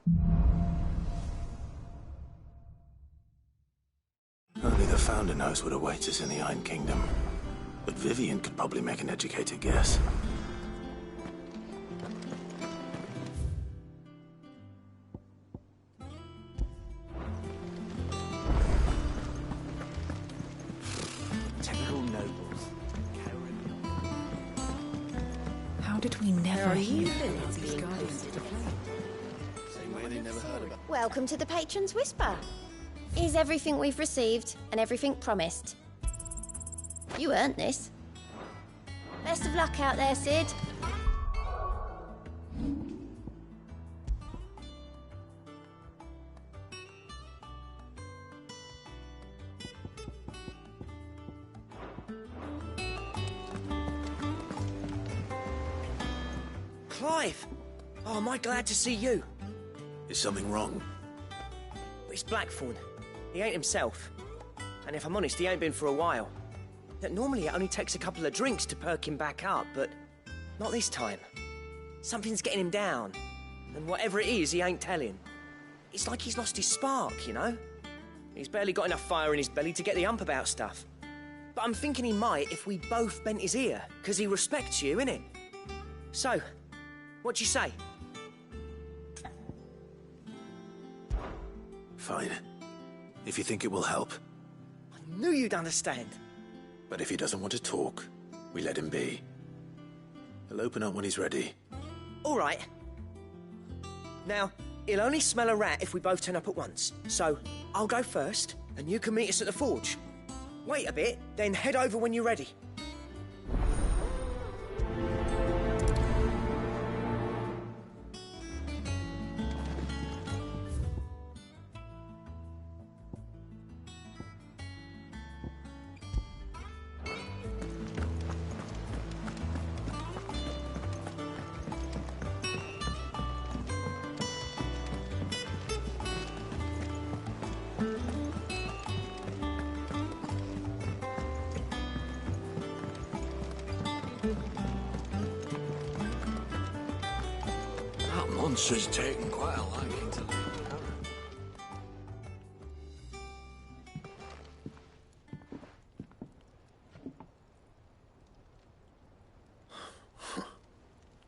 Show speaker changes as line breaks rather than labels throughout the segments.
Only the Founder knows what awaits us in the Iron Kingdom. But Vivian could probably make an educated guess.
Typical nobles.
How did we never hear
These guys. Same way they never heard about.
Welcome to the Patron's Whisper. Here's everything we've received and everything promised. You earned this. Best of luck out there, Sid.
Clive! Oh, am I glad to see you?
Is something wrong?
It's Blackthorn. He ain't himself. And if I'm honest, he ain't been for a while. Normally it only takes a couple of drinks to perk him back up, but not this time. Something's getting him down. And whatever it is, he ain't telling. It's like he's lost his spark, you know? He's barely got enough fire in his belly to get the ump about stuff. But I'm thinking he might if we both bent his ear, because he respects you, innit? So, what do you say?
Fine. If you think it will help.
I knew you'd understand.
But if he doesn't want to talk, we let him be. He'll open up when he's ready.
All right. Now, he'll only smell a rat if we both turn up at once. So, I'll go first, and you can meet us at the forge. Wait a bit, then head over when you're ready.
That monster's taken quite a liking to live.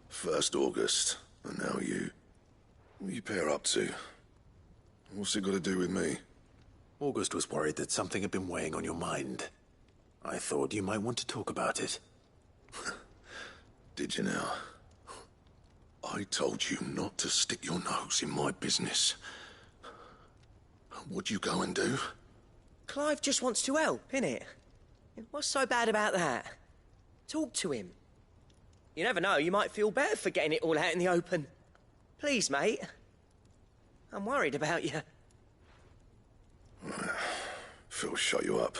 First August, and now you. What you pair up to? What's it got to do with me?
August was worried that something had been weighing on your mind. I thought you might want to talk about it.
Did you now? I told you not to stick your nose in my business. What'd you go and do?
Clive just wants to help, innit? What's so bad about that? Talk to him. You never know, you might feel better for getting it all out in the open. Please, mate. I'm worried about you.
Phil shut you up.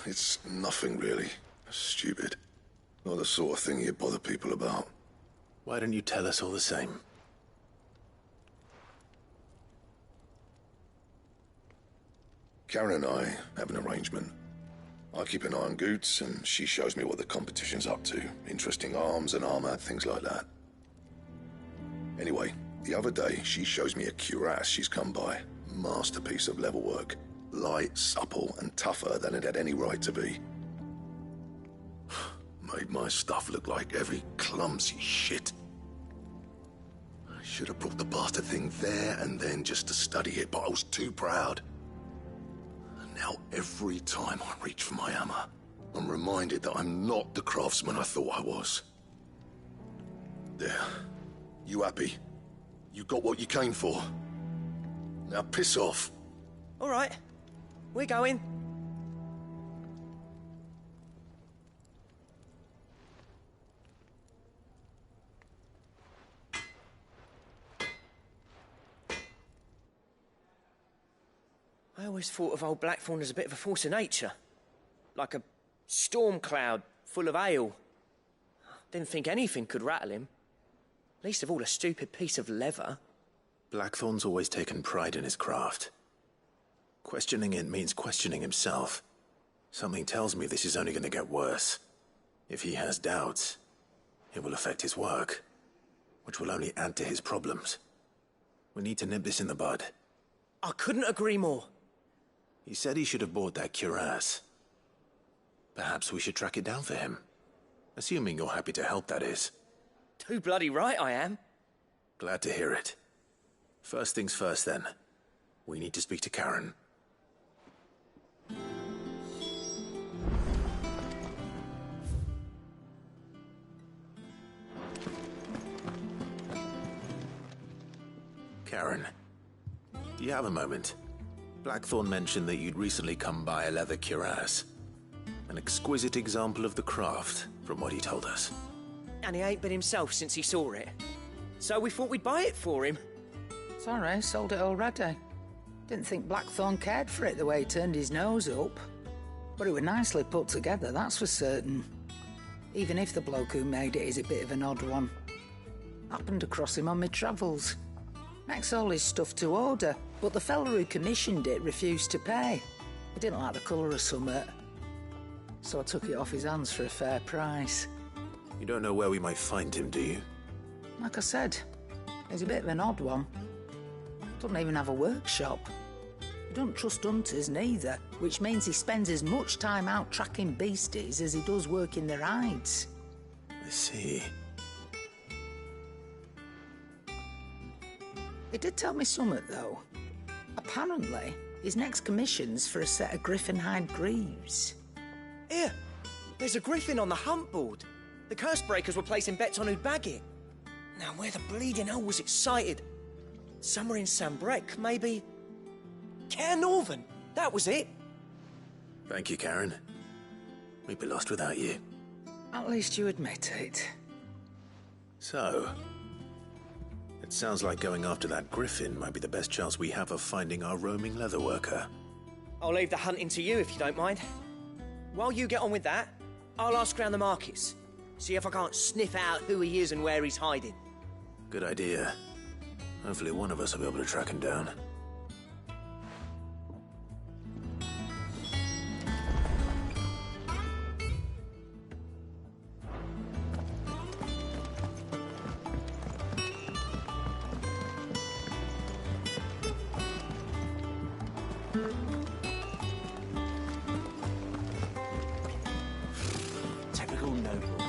It's nothing really. Stupid. Not the sort of thing you bother people about.
Why don't you tell us all the same?
Karen and I have an arrangement. I keep an eye on Goots, and she shows me what the competition's up to. Interesting arms and armor, things like that. Anyway, the other day, she shows me a cuirass she's come by. Masterpiece of level work. Light, supple, and tougher than it had any right to be. Made my stuff look like every clumsy shit. I should have brought the bastard thing there and then just to study it, but I was too proud. And now every time I reach for my hammer, I'm reminded that I'm not the craftsman I thought I was. There. You happy? You got what you came for. Now piss off.
All right. We're going. I always thought of old Blackthorn as a bit of a force of nature. Like a storm cloud full of ale. Didn't think anything could rattle him. Least of all a stupid piece of leather.
Blackthorn's always taken pride in his craft. Questioning it means questioning himself. Something tells me this is only going to get worse. If he has doubts, it will affect his work, which will only add to his problems. We need to nip this in the bud.
I couldn't agree more.
He said he should have bought that cuirass. Perhaps we should track it down for him. Assuming you're happy to help, that is.
Too bloody right I am.
Glad to hear it. First things first, then. We need to speak to Karen. Karen, do you have a moment? Blackthorn mentioned that you'd recently come by a leather cuirass. An exquisite example of the craft, from what he told us.
And he ain't been himself since he saw it. So we thought we'd buy it for him.
Sorry, sold it already. Didn't think Blackthorn cared for it the way he turned his nose up. But it was nicely put together, that's for certain. Even if the bloke who made it is a bit of an odd one. Happened across him on my travels. Makes all his stuff to order, but the fella who commissioned it refused to pay. He didn't like the colour of summit. So I took it off his hands for a fair price.
You don't know where we might find him, do you?
Like I said, he's a bit of an odd one. Doesn't even have a workshop. He don't trust hunters neither, which means he spends as much time out tracking beasties as he does working their hides.
I see.
He did tell me something, though. Apparently, his next commission's for a set of griffin hide greaves.
Here, there's a griffin on the hunt board. The curse breakers were placing bets on who'd bag it. Now, where the bleeding hell was it sighted? Somewhere in Sambrec, maybe? Care Northern, that was it.
Thank you, Karen. We'd be lost without you.
At least you admit it.
So, it sounds like going after that griffin might be the best chance we have of finding our roaming leatherworker.
I'll leave the hunting to you if you don't mind. While you get on with that, I'll ask around the markets. See if I can't sniff out who he is and where he's hiding.
Good idea. Hopefully one of us will be able to track him down.
Typical nobles.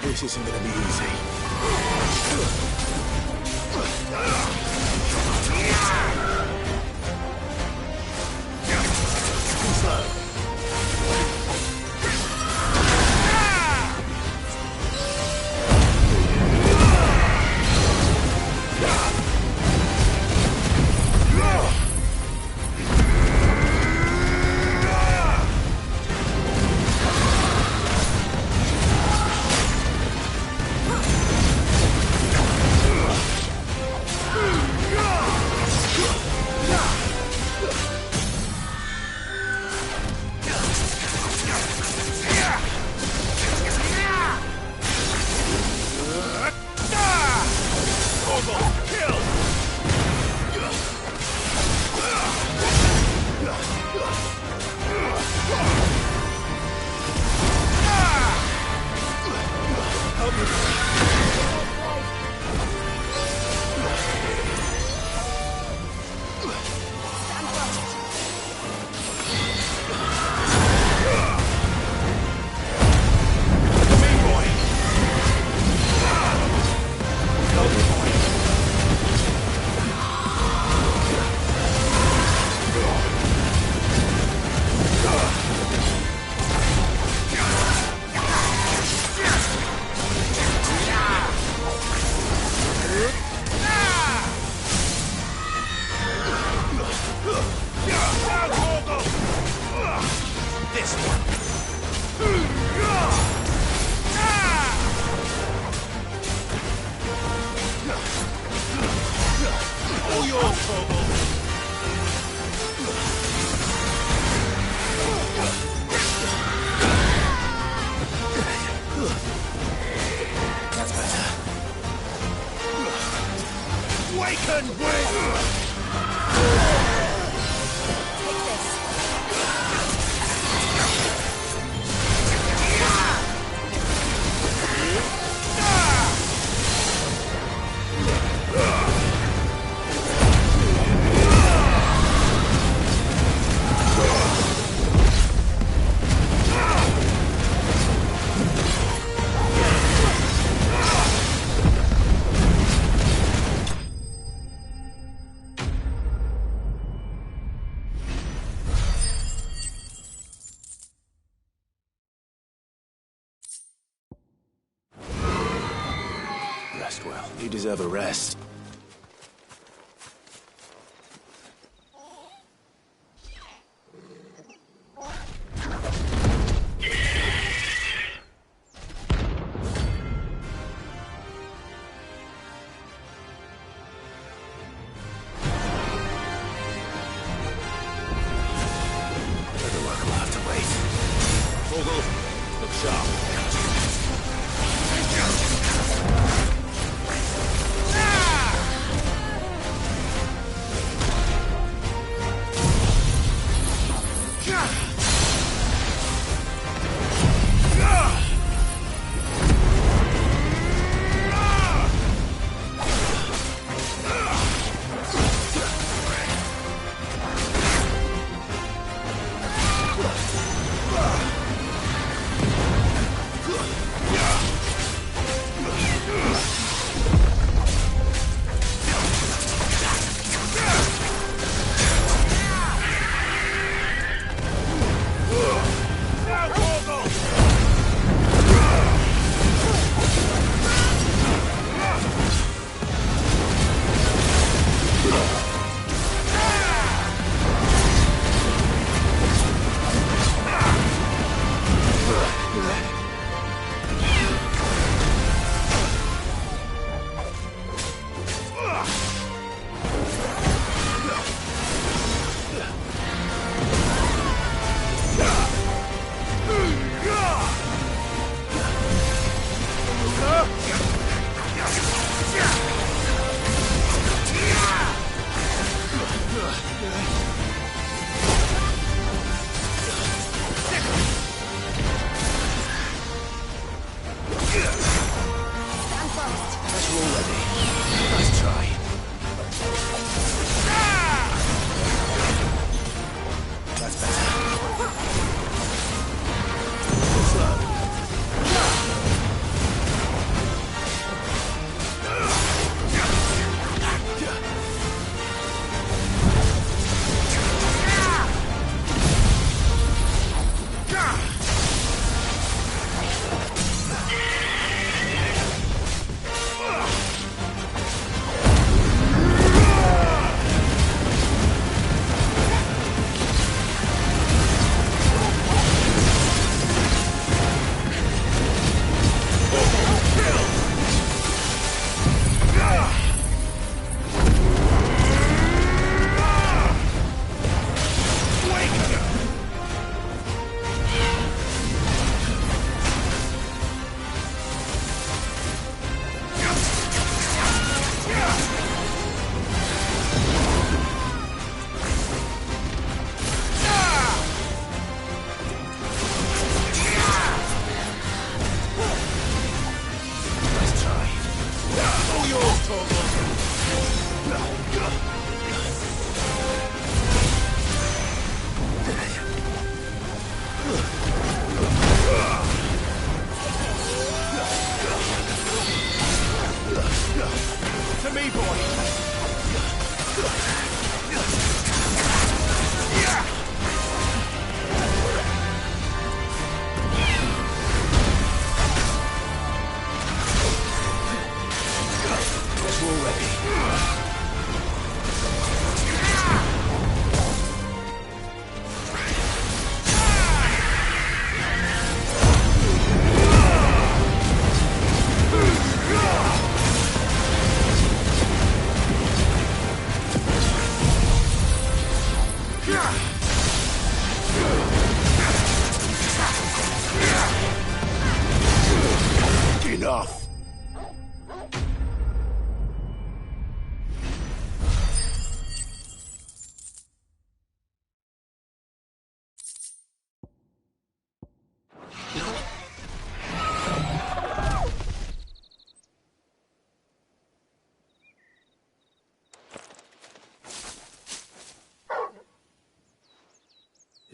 This isn't gonna be easy.
and wait!
Take this.
Rest well. You deserve a rest. Paperwork will have to wait.
Vogel, look sharp.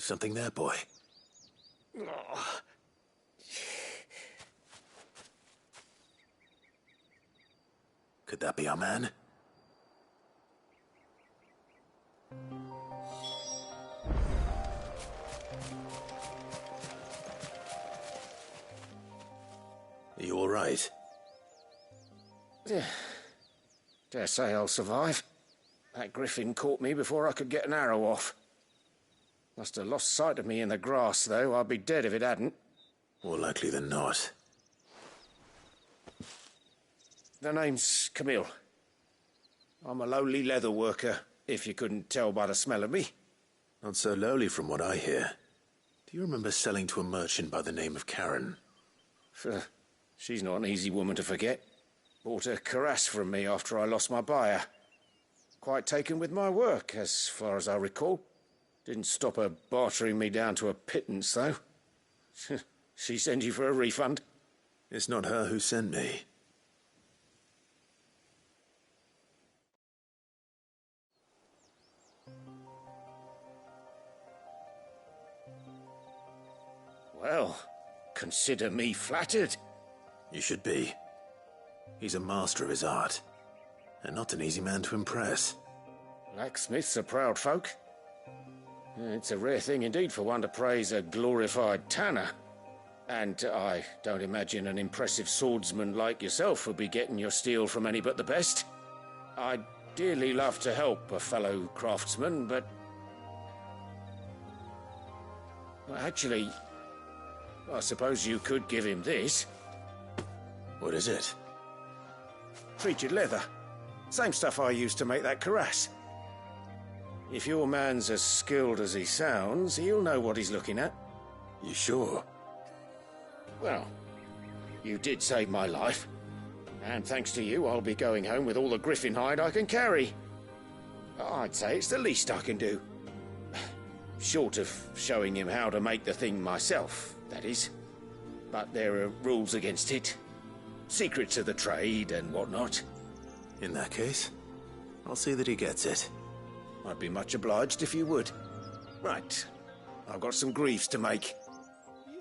Is something there, boy? Could that be our man? Are you all right?
Dare say I'll survive. That griffin caught me before I could get an arrow off. Must have lost sight of me in the grass, though. I'd be dead if it hadn't.
More likely than not.
The name's Camille. I'm a lowly leather worker, if you couldn't tell by the smell of me.
Not so lowly from what I hear. Do you remember selling to a merchant by the name of Karen?
She's not an easy woman to forget. Bought a cuirass from me after I lost my buyer. Quite taken with my work, as far as I recall. Didn't stop her bartering me down to a pittance, though. She sent you for a refund?
It's not her who sent me.
Well, consider me flattered.
You should be. He's a master of his art, and not an easy man to impress.
Blacksmiths are proud folk. It's a rare thing indeed for one to praise a glorified tanner. And I don't imagine an impressive swordsman like yourself would be getting your steel from any but the best. I'd dearly love to help a fellow craftsman, but... Well, actually, I suppose you could give him this.
What is it?
Treated leather. Same stuff I used to make that cuirass. If your man's as skilled as he sounds, he'll know what he's looking at.
You sure?
Well, you did save my life. And thanks to you, I'll be going home with all the griffin hide I can carry. I'd say it's the least I can do. Short of showing him how to make the thing myself, that is. But there are rules against it. Secrets of the trade and whatnot.
In that case, I'll see that he gets it.
I'd be much obliged if you would. Right. I've got some greaves to make.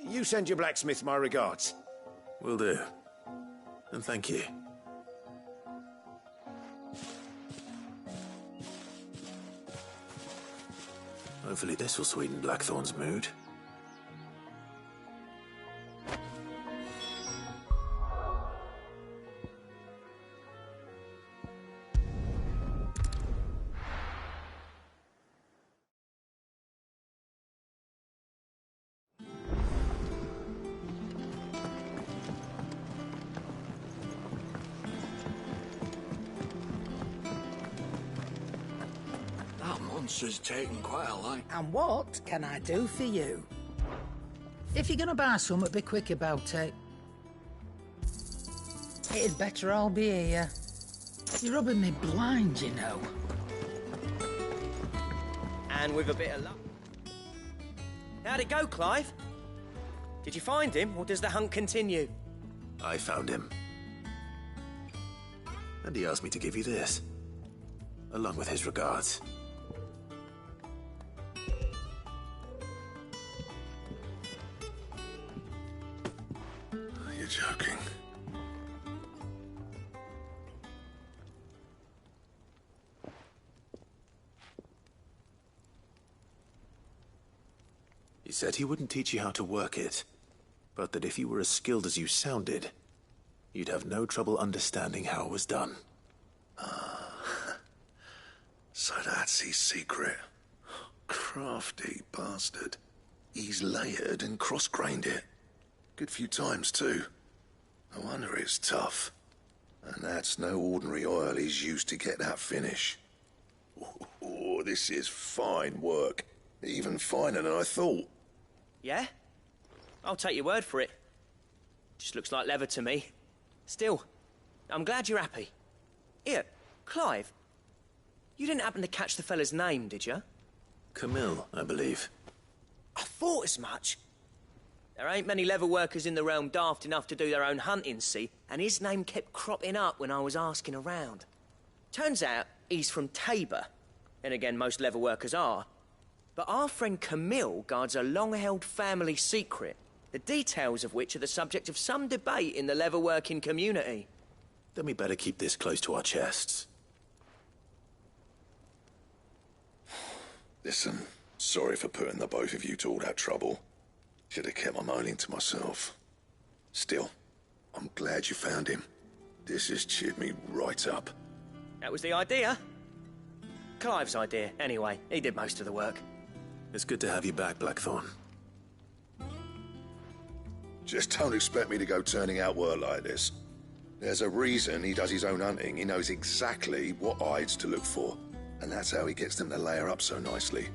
You send your blacksmith my regards.
Will do. And thank you. Hopefully this will sweeten Blackthorn's mood.
Monster's taken quite a light.
And what can I do for you? If you're gonna buy something, be quick about it. It'd better all be here. You're rubbing me blind, you know.
And with a bit of luck. How'd it go, Clive? Did you find him, or does the hunt continue?
I found him. And he asked me to give you this, along with his regards.
You're joking.
He said he wouldn't teach you how to work it, but that if you were as skilled as you sounded, you'd have no trouble understanding how it was done.
So that's his secret. Crafty bastard. He's layered and cross-grained it. Good few times, too. No wonder it's tough. And that's no ordinary oil he's used to get that finish. Oh, this is fine work. Even finer than I thought.
Yeah? I'll take your word for it. Just looks like leather to me. Still, I'm glad you're happy. Here, Clive, you didn't happen to catch the fella's name, did you?
Camille, I believe.
I thought as much. There ain't many leather workers in the realm daft enough to do their own hunting, see, and his name kept cropping up when I was asking around. Turns out he's from Tabor, and again most leather workers are, But our friend Camille guards a long-held family secret, the details of which are the subject of some debate in the leatherworking community.
Then we better keep this close to our chests.
Listen, sorry for putting the both of you to all that trouble. Should have kept my moaning to myself. Still, I'm glad you found him. This has cheered me right up.
That was the idea. Clive's idea, anyway. He did most of the work.
It's good to have you back, Blackthorn.
Just don't expect me to go turning out work like this. There's a reason he does his own hunting. He knows exactly what hides to look for. And that's how he gets them to layer up so nicely.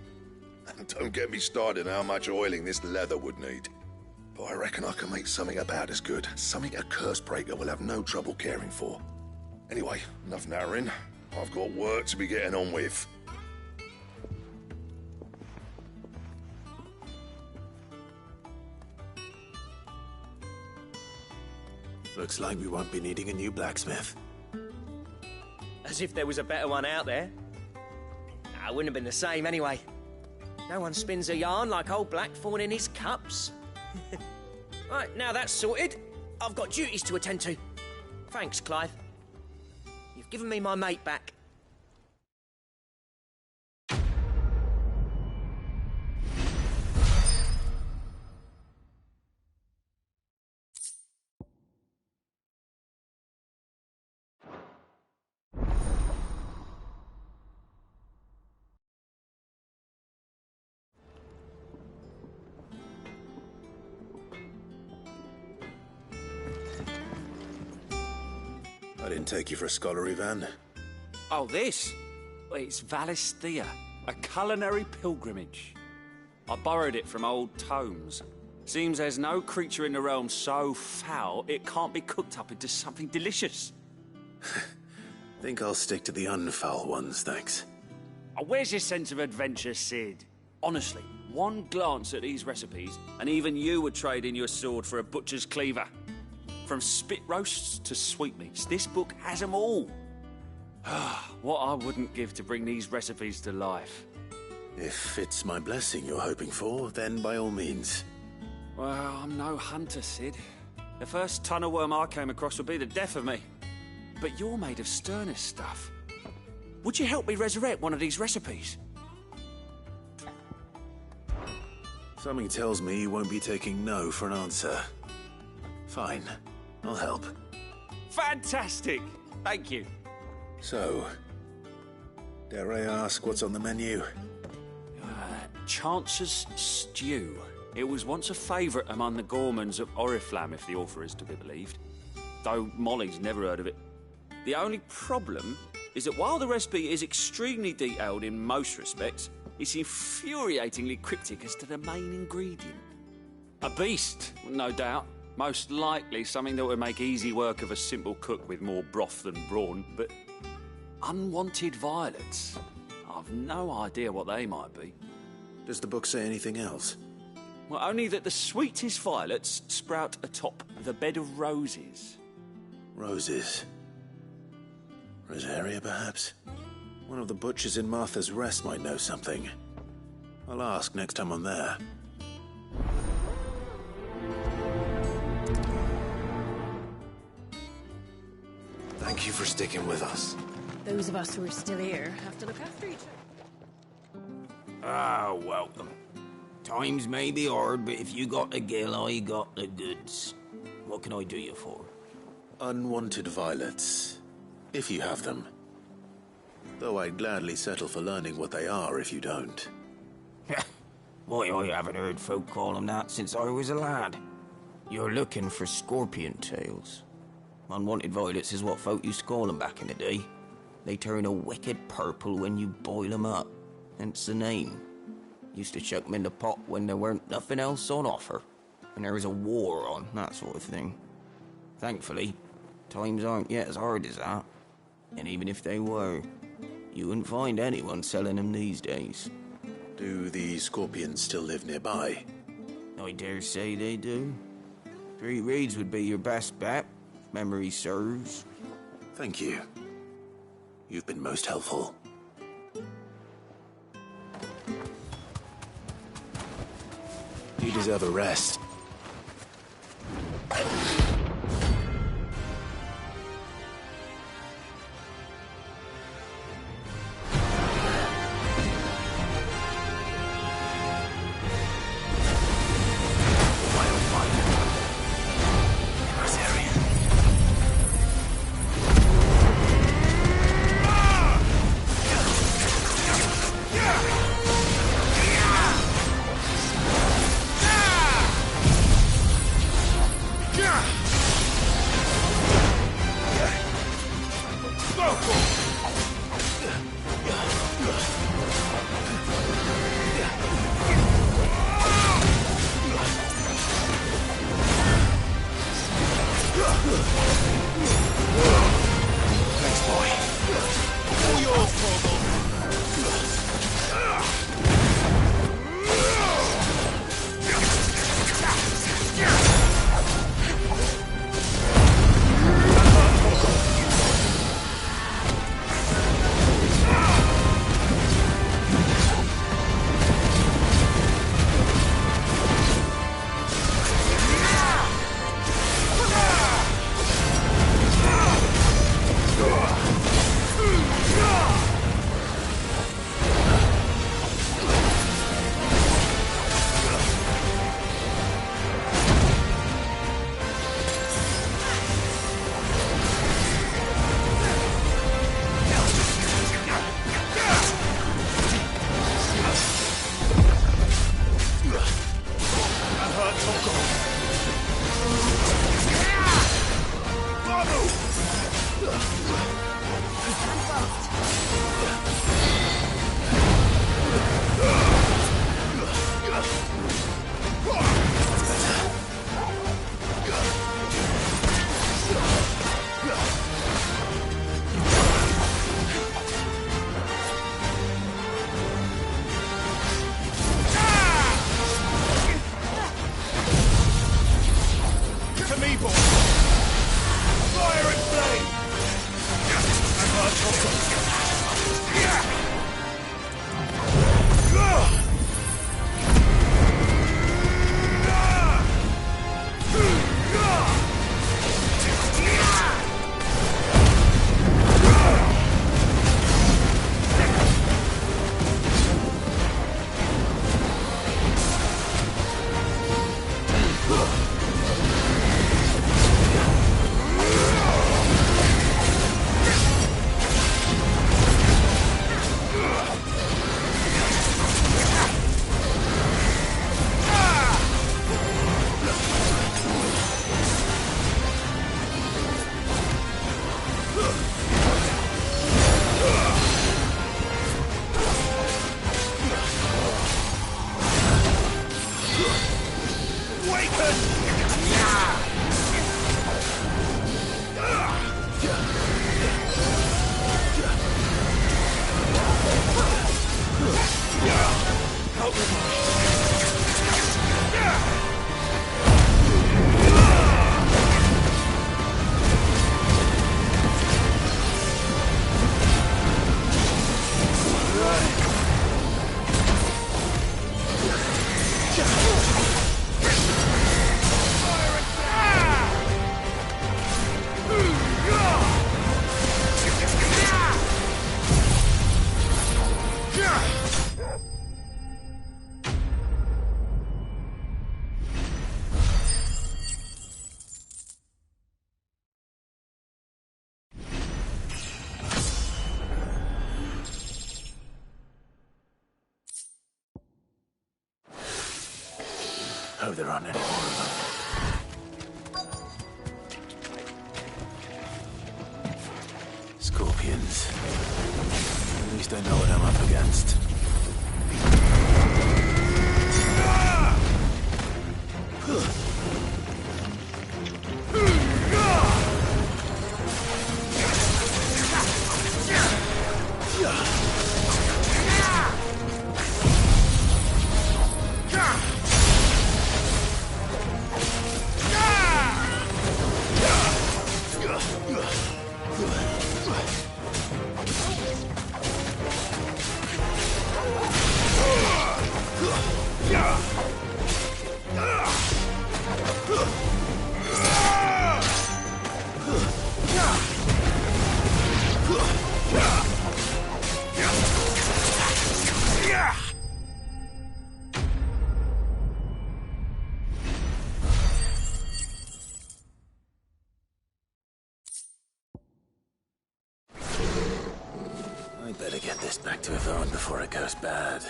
And don't get me started on how much oiling this leather would need. But I reckon I can make something about as good. Something a Cursebreaker will have no trouble caring for. Anyway, enough narrowing. I've got work to be getting on with.
Looks like we won't be needing a new blacksmith.
As if there was a better one out there. Nah, it wouldn't have been the same anyway. No one spins a yarn like old Blackthorn in his cups. Right, now that's sorted, I've got duties to attend to. Thanks, Clive. You've given me my mate back.
I didn't take you for a scholar, Ivan.
Oh, this? It's Valisthea, a culinary pilgrimage. I borrowed it from old tomes. Seems there's no creature in the realm so foul it can't be cooked up into something delicious.
Think I'll stick to the unfoul ones, thanks.
Oh, where's your sense of adventure, Sid? Honestly, one glance at these recipes, and even you would trade in your sword for a butcher's cleaver. From spit roasts to sweetmeats, this book has them all. What I wouldn't give to bring these recipes to life.
If it's my blessing you're hoping for, then by all means.
Well, I'm no hunter, Sid. The first ton of worm I came across would be the death of me. But you're made of sterner stuff. Would you help me resurrect one of these recipes?
Something tells me you won't be taking no for an answer. Fine, I'll help.
Fantastic! Thank you.
So, dare I ask what's on the menu?
Chance's Stew. It was once a favourite among the gourmands of Oriflamme, if the author is to be believed. Though Molly's never heard of it. The only problem is that while the recipe is extremely detailed in most respects, it's infuriatingly cryptic as to the main ingredient. A beast, no doubt. Most likely something that would make easy work of a simple cook with more broth than brawn, but unwanted violets. I've no idea what they might be.
Does the book say anything else?
Well, only that the sweetest violets sprout atop the bed of roses.
Roses. Rosaria, perhaps? One of the butchers in Martha's Rest might know something. I'll ask next time I'm there. Thank you for sticking with us.
Those of us who are still here have to look after each other.
Ah, welcome. Times may be hard, but if you got the gill, I got the goods. What can I do you for?
Unwanted violets, if you have them. Though I'd gladly settle for learning what they are if you don't.
Why, I haven't heard folk call them that since I was a lad. You're looking for scorpion tails. Unwanted violets is what folk used to call them back in the day. They turn a wicked purple when you boil them up, hence the name. Used to chuck them in the pot when there weren't nothing else on offer, and there was a war on, that sort of thing. Thankfully, times aren't yet as hard as that. And even if they were, you wouldn't find anyone selling them these days.
Do the scorpions still live nearby?
I dare say they do. 3 Reeds would be your best bet, if memory serves.
Thank you. You've been most helpful. You deserve a rest. Hope there aren't any more of them. Scorpions. At least I know what I'm up against. this back to Yvonne before it goes bad.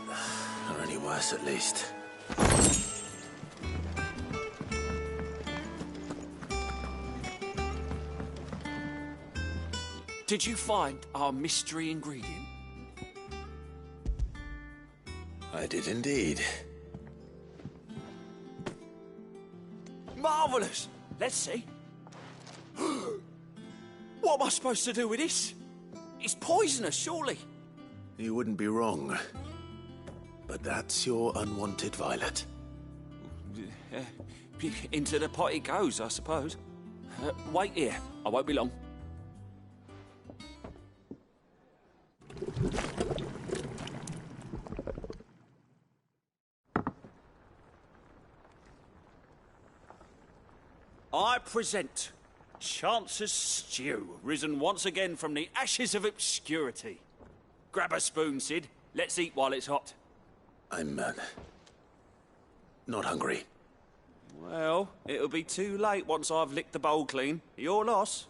Or any worse, at least.
Did you find our mystery ingredient?
I did indeed.
Marvellous! Let's see. What am I supposed to do with this? It's poisonous, surely.
You wouldn't be wrong. But that's your unwanted violet.
Into the pot it goes, I suppose. Wait here. I won't be long. I present Chance's Stew, risen once again from the ashes of obscurity. Grab a spoon, Sid. Let's eat while it's hot.
I'm, not hungry.
Well, it'll be too late once I've licked the bowl clean. Your loss.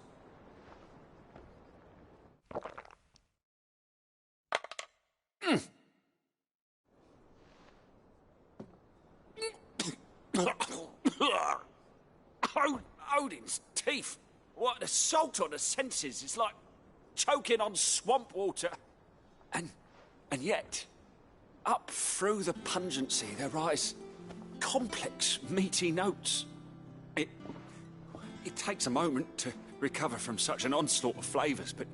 Odin's teeth. What, the salt on the senses. It's like choking on swamp water. And yet, up through the pungency, there rise complex, meaty notes. It takes a moment to recover from such an onslaught of flavours, but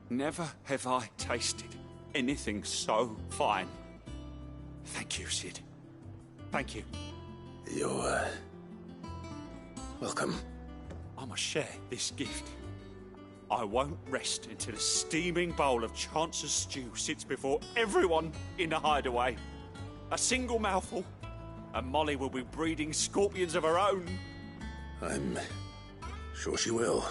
never have I tasted anything so fine. Thank you, Sid. Thank you.
You're, welcome.
I must share this gift. I won't rest until a steaming bowl of Chance's stew sits before everyone in the hideaway. A single mouthful, and Molly will be breeding scorpions of her own.
I'm sure she will.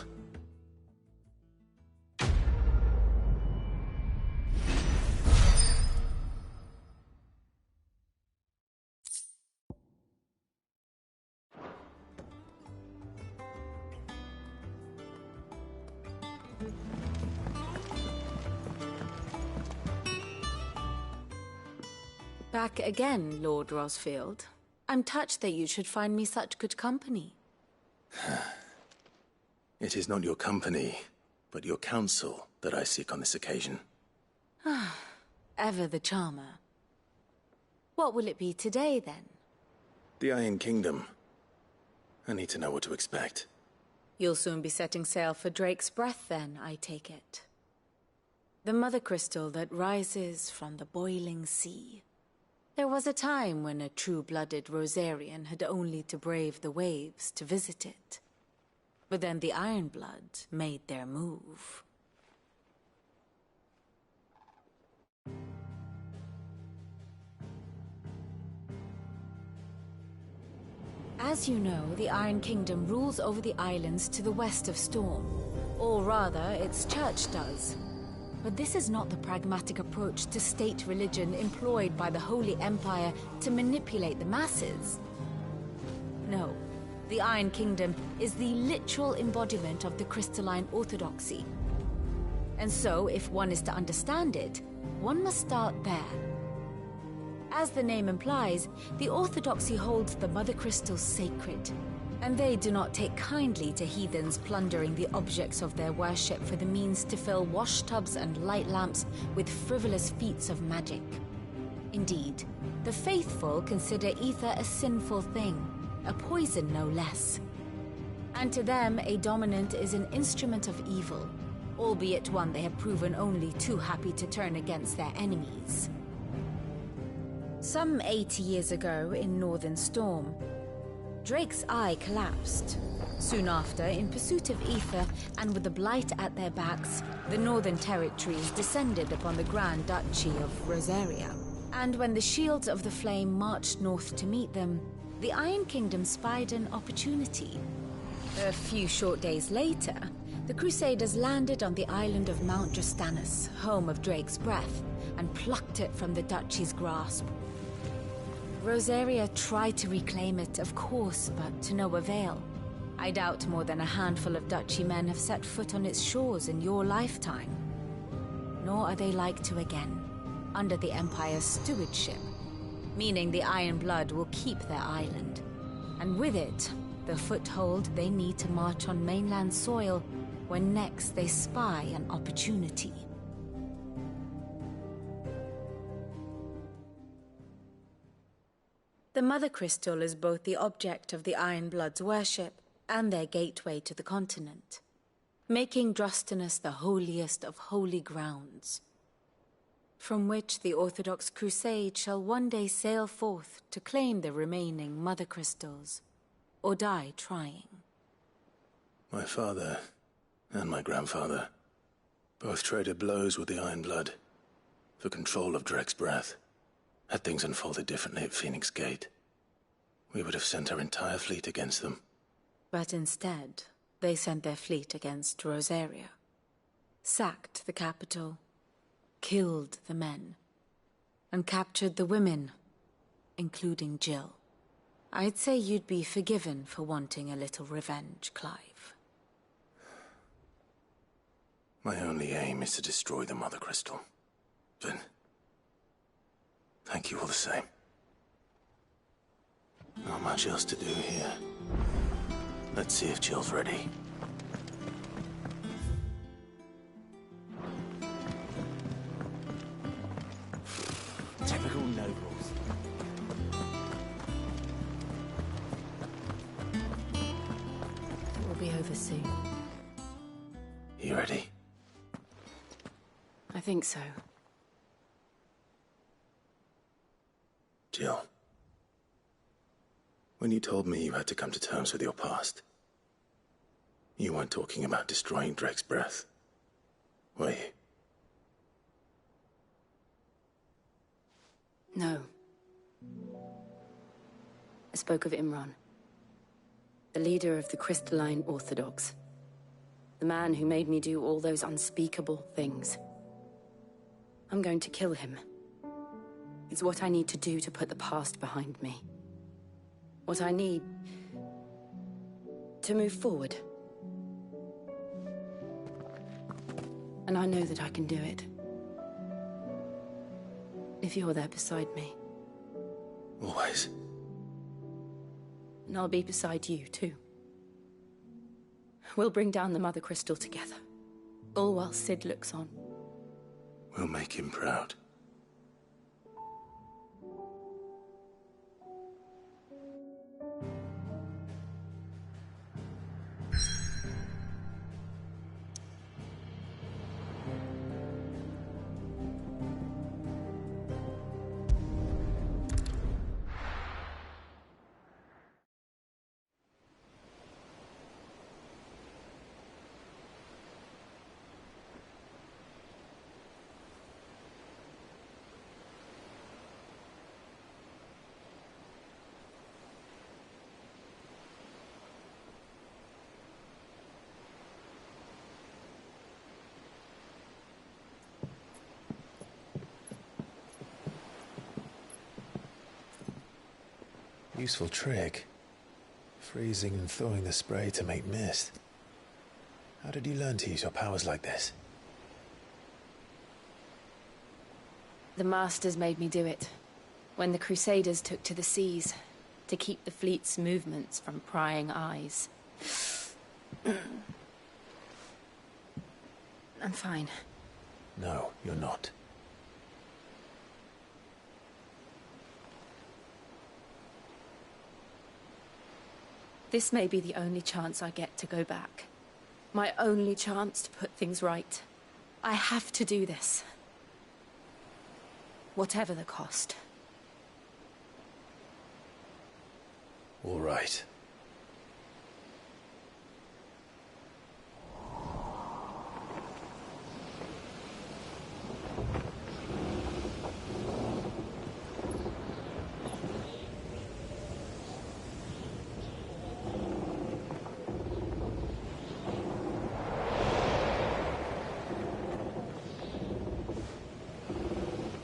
Back again, Lord Rosfield. I'm touched that you should find me such good company.
It is not your company, but your counsel that I seek on this occasion.
Ever the charmer. What will it be today, then?
The Iron Kingdom. I need to know what to expect.
You'll soon be setting sail for Drake's Breath, then, I take it. The Mothercrystal that rises from the boiling sea. There was a time when a true-blooded Rosarian had only to brave the waves to visit it. But then the Ironblood made their move. As you know, the Iron Kingdom rules over the islands to the west of Storm. Or rather, its church does. But this is not the pragmatic approach to state religion employed by the Holy Empire to manipulate the masses. No, the Iron Kingdom is the literal embodiment of the crystalline orthodoxy. And so, if one is to understand it, one must start there. As the name implies, the orthodoxy holds the Mothercrystals sacred, and they do not take kindly to heathens plundering the objects of their worship for the means to fill washtubs and light lamps with frivolous feats of magic. Indeed, the faithful consider ether a sinful thing, a poison no less. And to them, a dominant is an instrument of evil, albeit one they have proven only too happy to turn against their enemies. Some 80 years ago in Northern Storm, Drake's eye collapsed. Soon after, in pursuit of ether and with the blight at their backs, the Northern Territories descended upon the Grand Duchy of Rosaria. And when the Shields of the Flame marched north to meet them, the Iron Kingdom spied an opportunity. A few short days later, the Crusaders landed on the island of Mount Justanus, home of Drake's Breath, and plucked it from the Duchy's grasp. Rosaria tried to reclaim it, of course, but to no avail. I doubt more than a handful of Duchy men have set foot on its shores in your lifetime. nor are they like to again, under the Empire's stewardship, meaning the Iron Blood will keep their island, and with it, the foothold they need to march on mainland soil when next they spy an opportunity. The Mother Crystal is both the object of the Iron Blood's worship and their gateway to the continent, making Drostanus the holiest of holy grounds, from which the Orthodox Crusade shall one day sail forth to claim the remaining Mother Crystals, or die trying.
My father and my grandfather both traded blows with the Iron Blood for control of Drek's breath. Had things unfolded differently at Phoenix Gate, we would have sent our entire fleet against them.
But instead, they sent their fleet against Rosaria, sacked the capital, killed the men, and captured the women, including Jill. I'd say you'd be forgiven for wanting a little revenge, Clive.
My only aim is to destroy the Mother Crystal. But thank you all the same. Not much else to do here. Let's see if Jill's ready.
Typical nobles.
We'll be over soon.
You ready?
I think so.
Jill. When you told me you had to come to terms with your past, you weren't talking about destroying Drek's breath, were you?
No. I spoke of Imran, the leader of the Crystalline Orthodox. The man who made me do all those unspeakable things. I'm going to kill him. It's what I need to do to put the past behind me. What I need to move forward. And I know that I can do it. If you're there beside me.
Always.
And I'll be beside you, too. We'll bring down the Mother Crystal together. All while Sid looks on.
We'll make him proud. Useful trick. Freezing and thawing the spray to make mist. How did you learn to use your powers like this?
The Masters made me do it. When the Crusaders took to the seas, to keep the fleet's movements from prying eyes. I'm fine.
No, you're not.
This may be the only chance I get to go back. My only chance to put things right. I have to do this. Whatever the cost.
All right.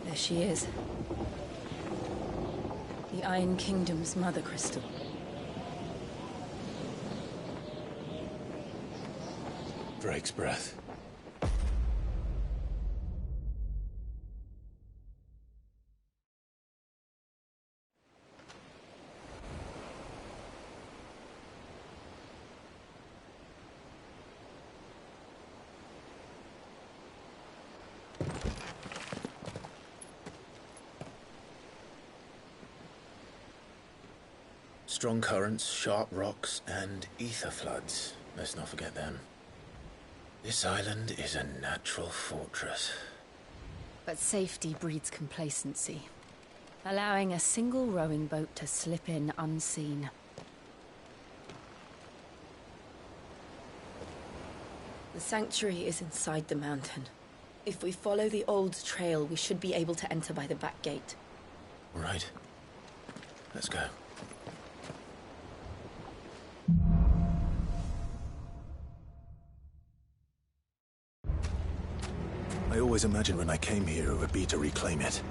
There she is. The Iron Kingdom's Mother Crystal.
Drake's breath. Strong currents, sharp rocks, and aether floods. Let's not forget them. This island is a natural fortress.
But safety breeds complacency, allowing a single rowing boat to slip in unseen.
The sanctuary is inside the mountain. If we follow the old trail, we should be able to enter by the back gate.
All right. Let's go. I always imagined when I came here it would be to reclaim it.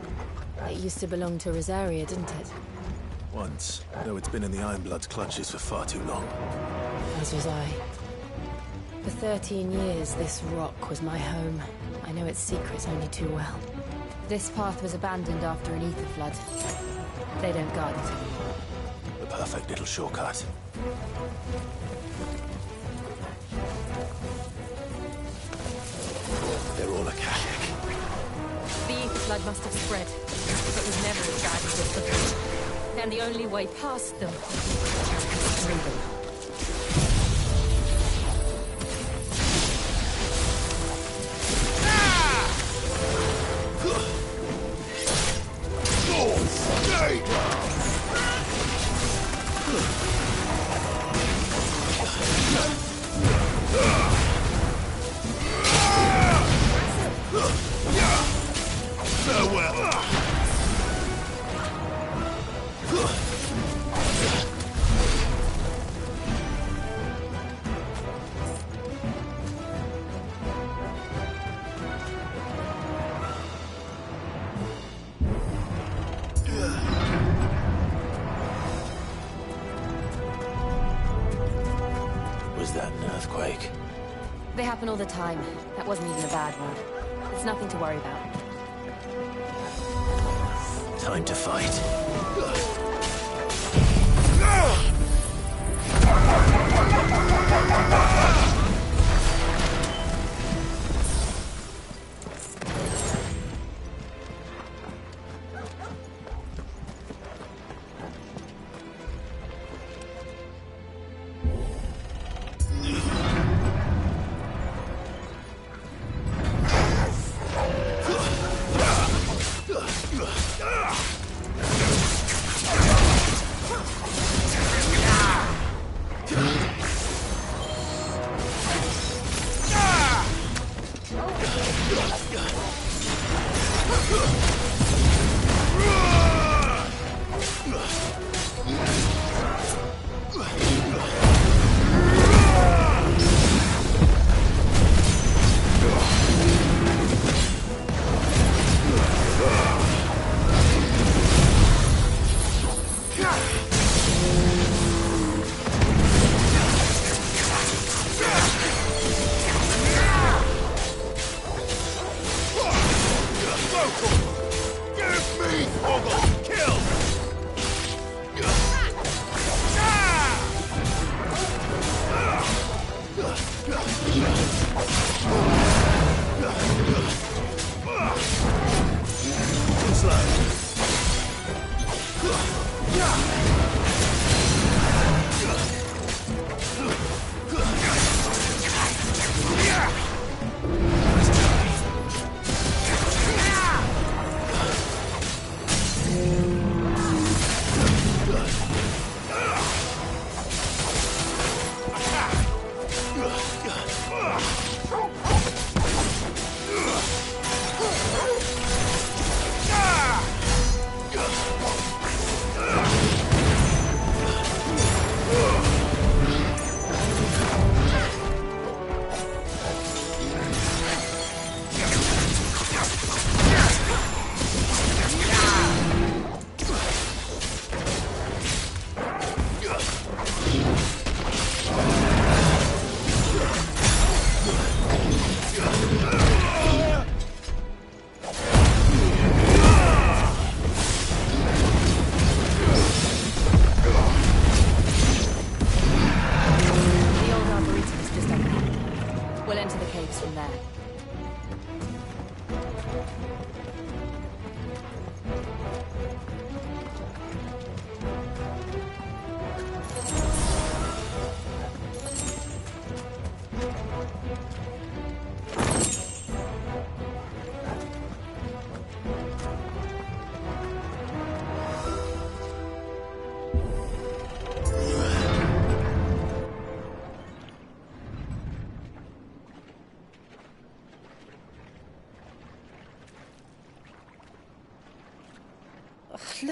It used to belong to Rosaria, didn't it?
Once, though it's been in the Ironblood's clutches for far too long.
As was I. For 13 years, this rock was my home. I know its secrets only too well. This path was abandoned after an aether flood. They don't guard it anymore.
The perfect little shortcut. They're all Akashic.
The aether flood must have spread, but was never as bad as this before. And the only way past them is through them. They happen all the time. That wasn't even a bad one. It's nothing to worry about.
Time to fight.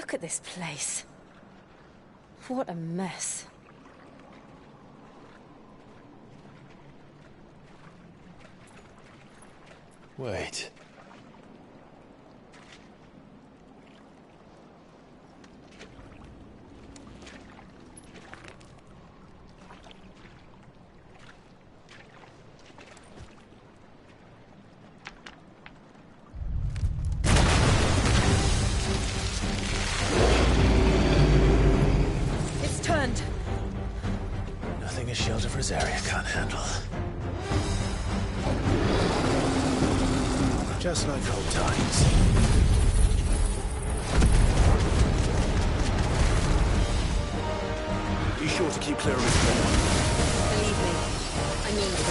Look at this place. What a mess.
Wait.
It's turned.
Nothing a shelter for his area can't handle. Just like old times. Be sure to keep clear of his floor.
Believe me, I mean to.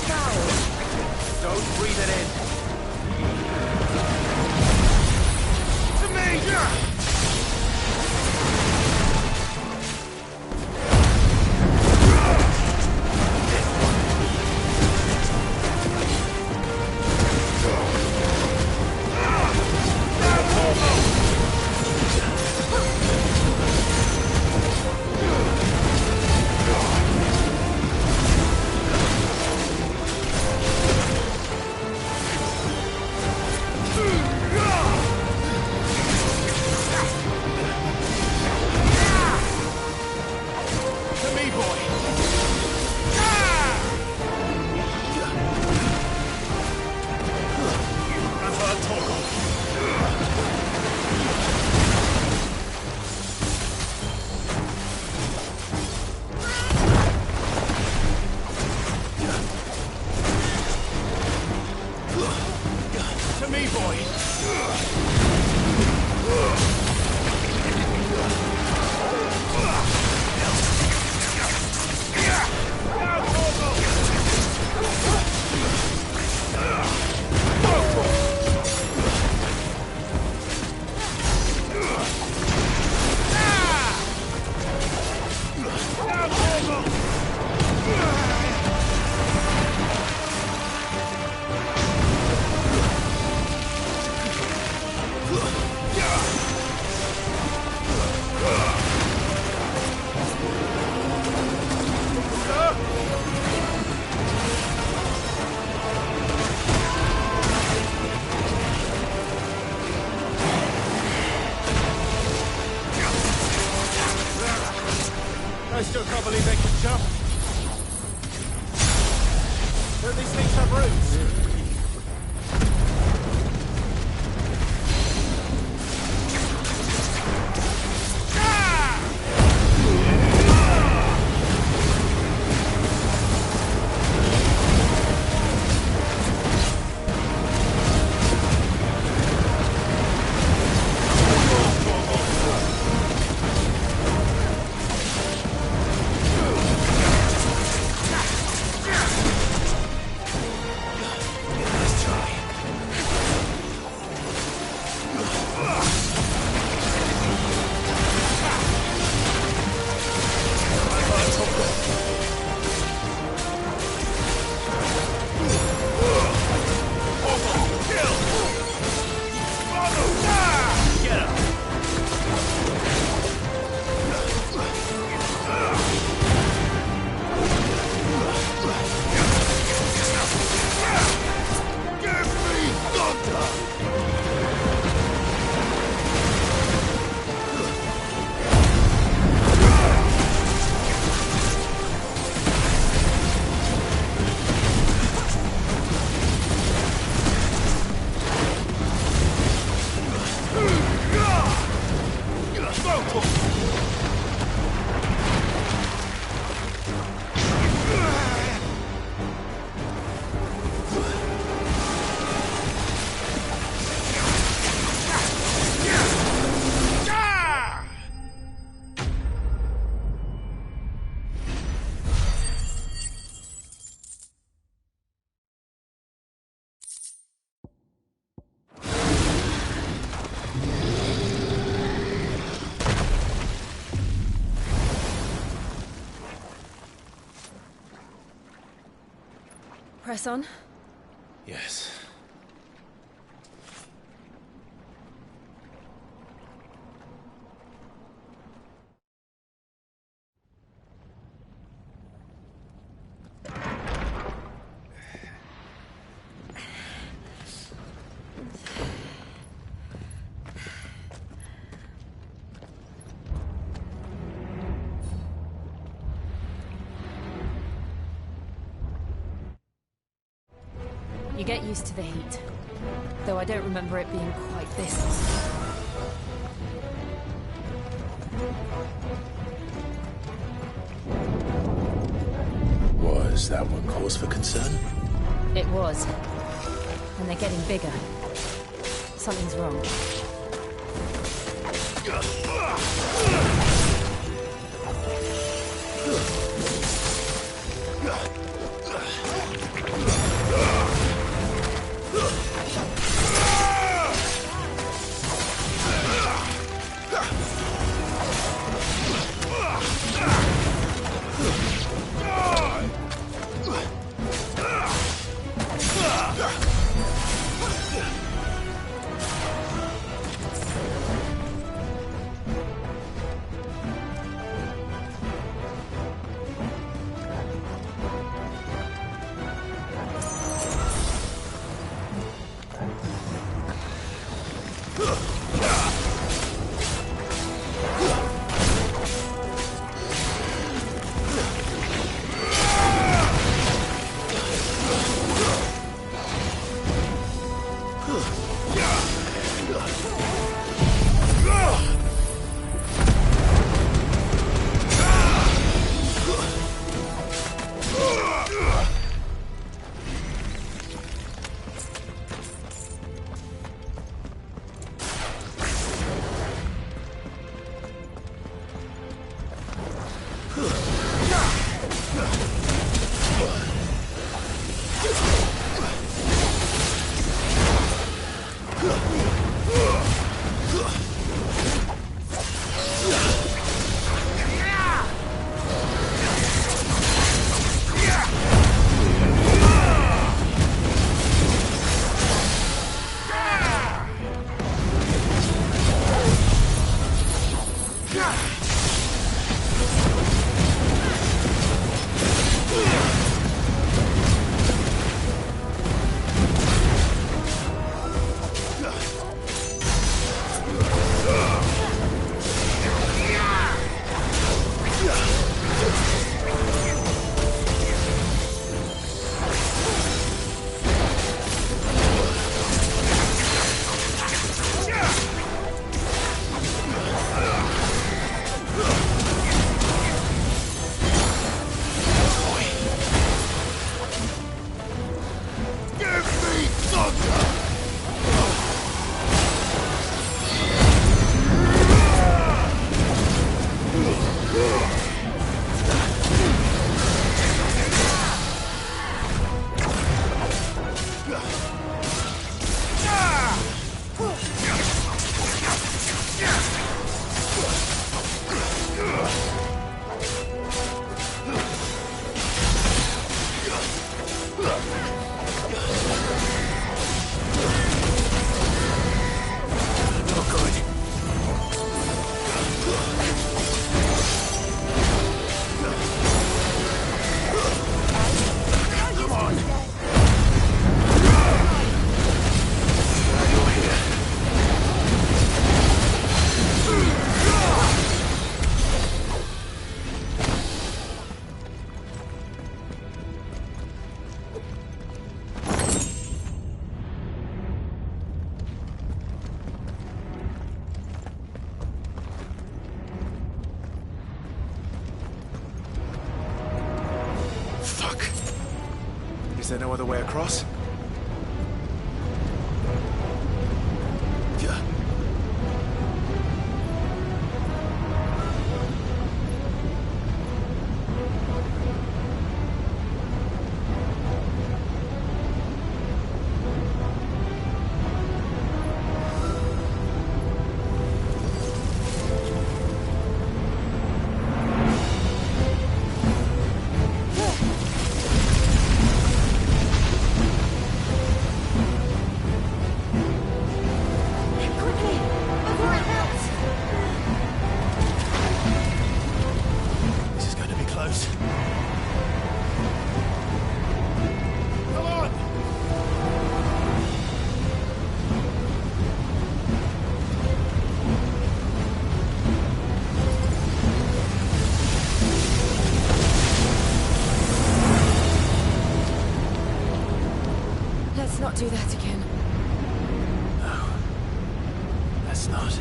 Foul.
Don't breathe it in. To me! I still can't believe they can jump. Don't these things have roots?
Press on.
Yes.
get used to the heat. Though I don't remember it being quite this.
Was that one cause for concern?
It was. And they're getting bigger. Something's wrong.
Is there no other way across?
Yeah.
do that again.
No. Let's not.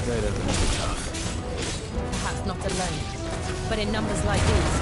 They don't look too tough.
Perhaps not alone, but in numbers like these.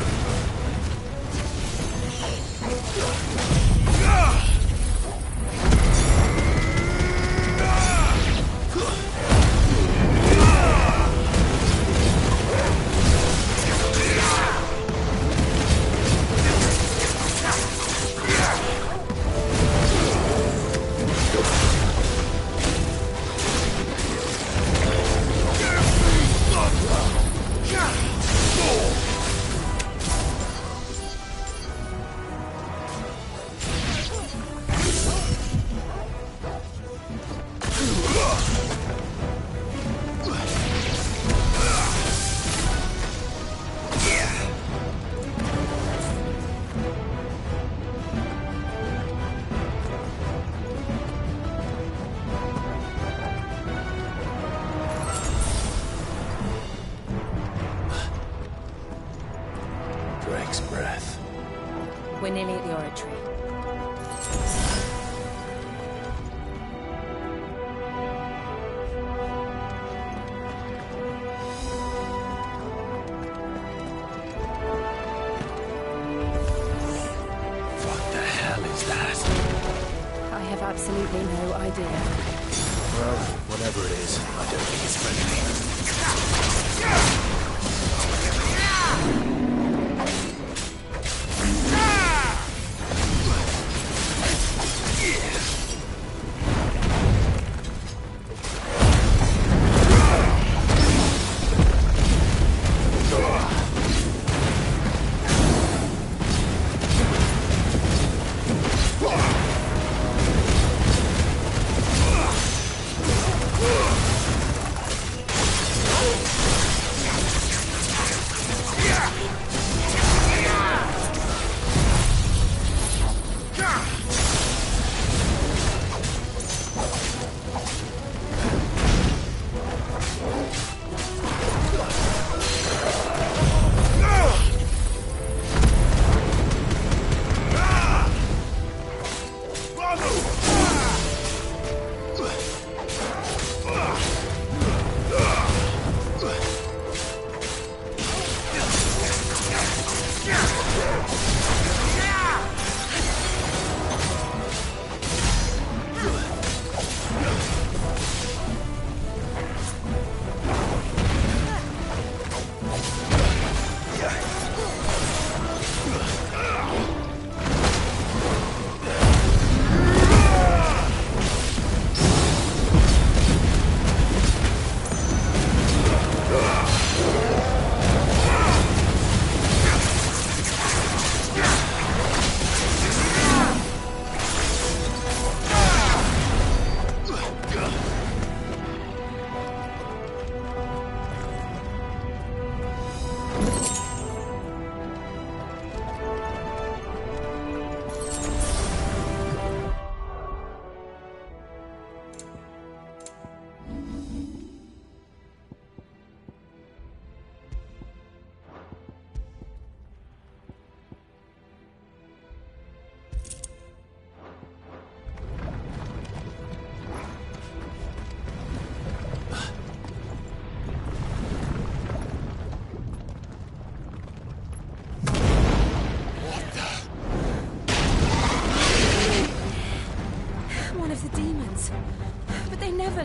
Drake's breath.
We're nearly at the oratory.
What the hell is that?
I have absolutely no idea.
Well, whatever it is, I don't think it's friendly.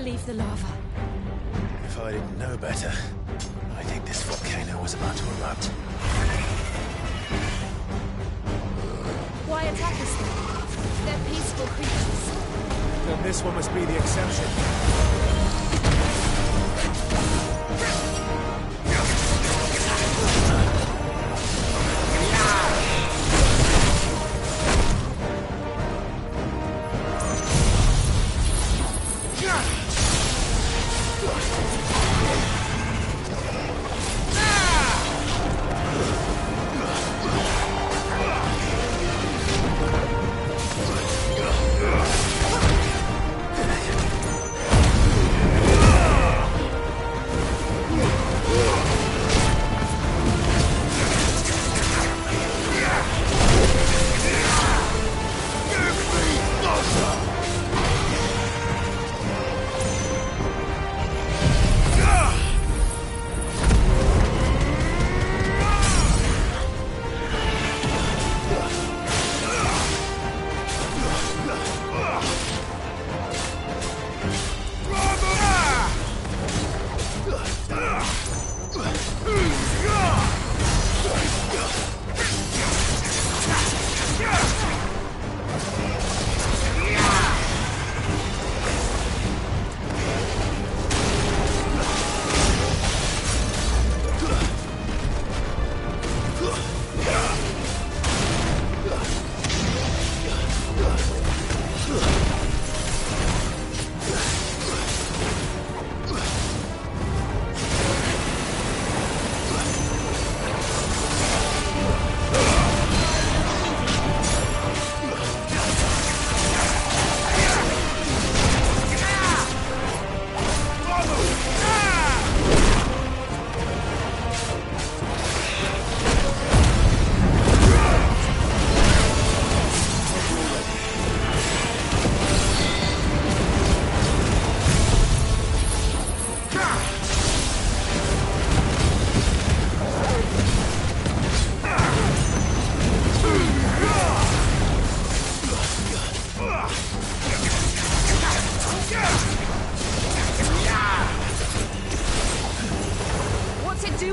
Leave the lava.
If I didn't know better, I think this volcano was about to erupt.
Why attack us then? They're peaceful creatures.
Then this one must be the exception.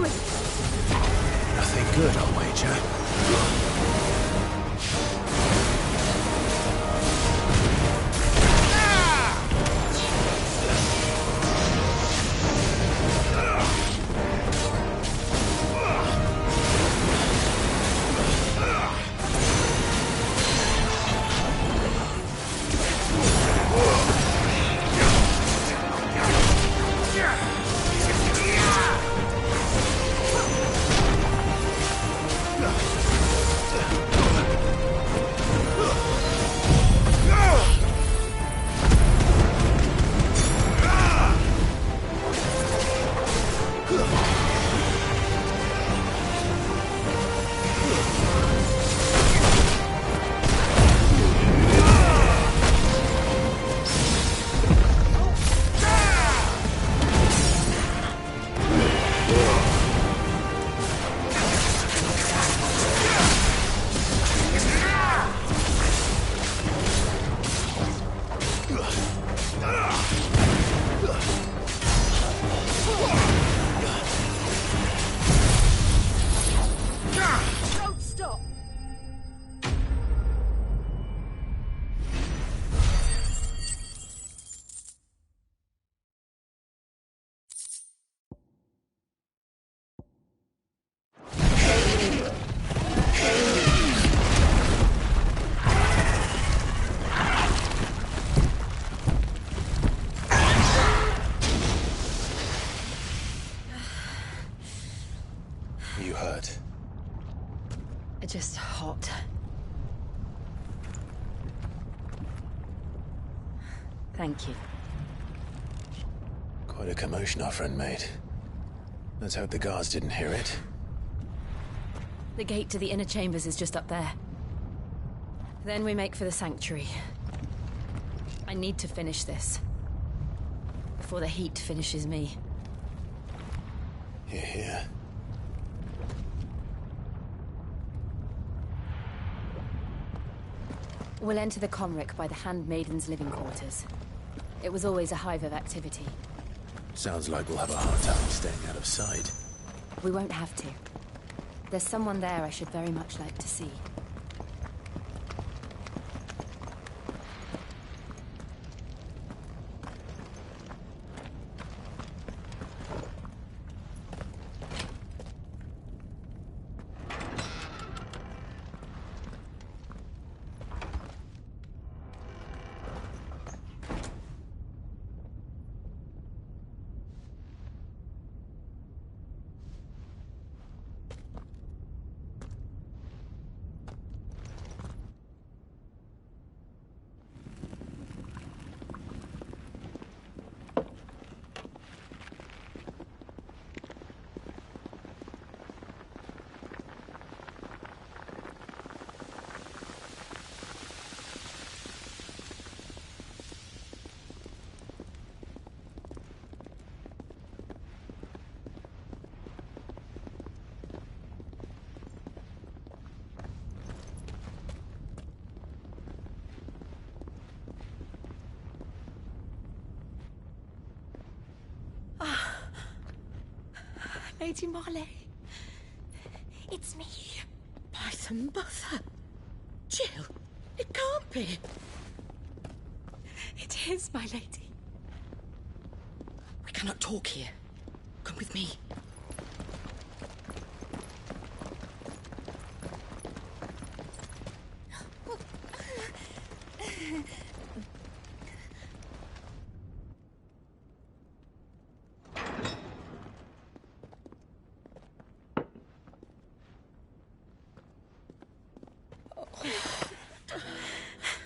doing?
Nothing good, I'll wager.
Don't stop!
You hurt.
Just hot. Thank you.
Quite a commotion our friend made. Let's hope the guards didn't hear it.
The gate to the inner chambers is just up there. Then we make for the sanctuary. I need to finish this. Before the heat finishes me.
Hear, hear.
We'll enter the Comric by the Handmaiden's living quarters. It was always a hive of activity.
Sounds like we'll have a hard time staying out of sight.
We won't have to. There's someone there I should very much like to see. Lady Marley. It's me.
By the mother. Jill, it can't be.
It is, my lady.
We cannot talk here. Come with me.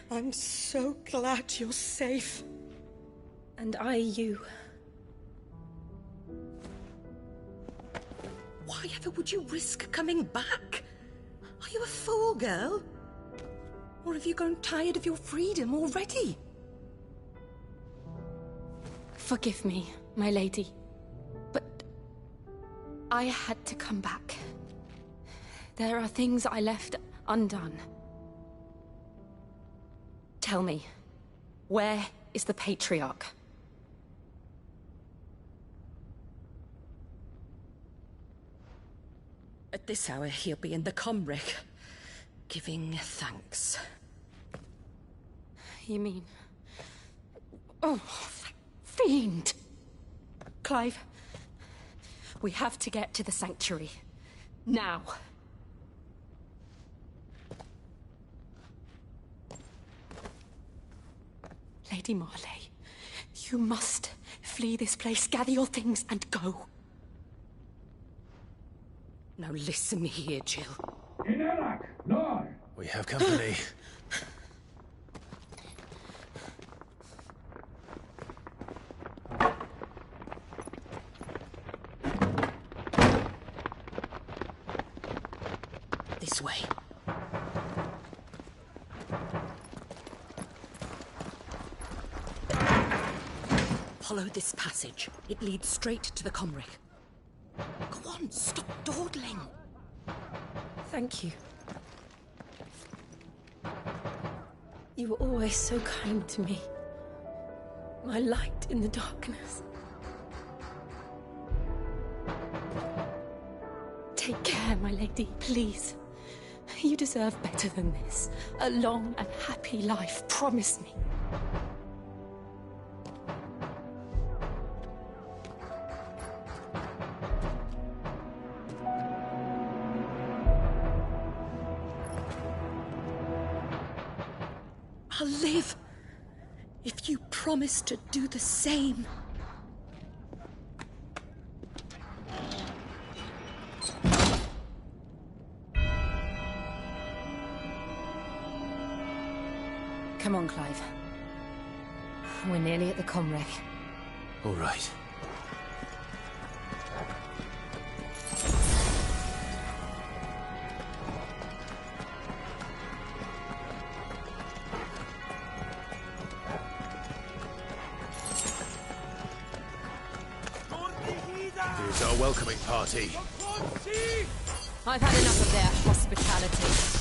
I'm so glad you're safe.
And I you.
Why ever would you risk coming back? Are you a fool, girl? Or have you grown tired of your freedom already?
Forgive me, my lady. But I had to come back. There are things I left undone. Tell me, where is the Patriarch?
At this hour, he'll be in the comrick, giving thanks.
You mean... Oh, fiend! Clive, we have to get to the sanctuary. Now. Lady Marley, you must flee this place, gather your things, and go.
Now listen here, Jill.
We have company.
This way. Follow this passage. It leads straight to the comrick. Go on, stop dawdling.
Thank you. You were always so kind to me. My light in the darkness. Take care, my lady, please. You deserve better than this. A long and happy life, promise me.
I'll live if you promise to do the same.
Come on, Clive. We're nearly at the comrick.
All right. Here's our welcoming party.
I've had enough of their hospitality.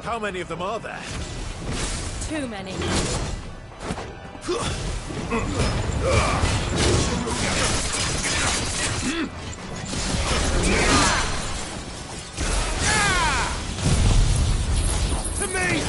How many of them are there?
Too many.
To me!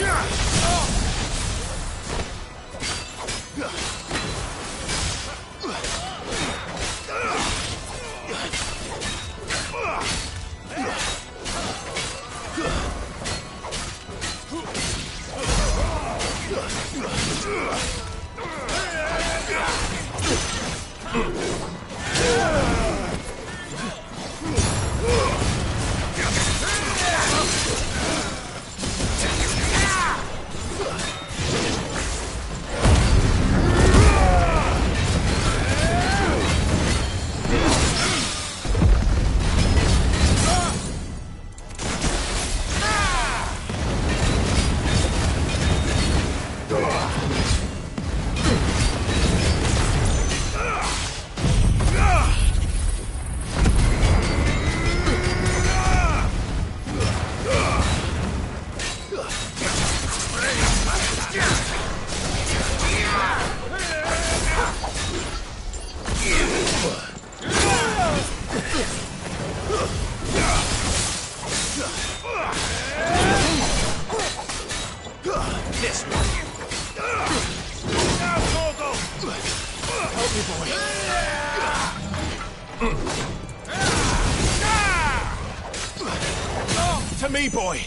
to me, boy!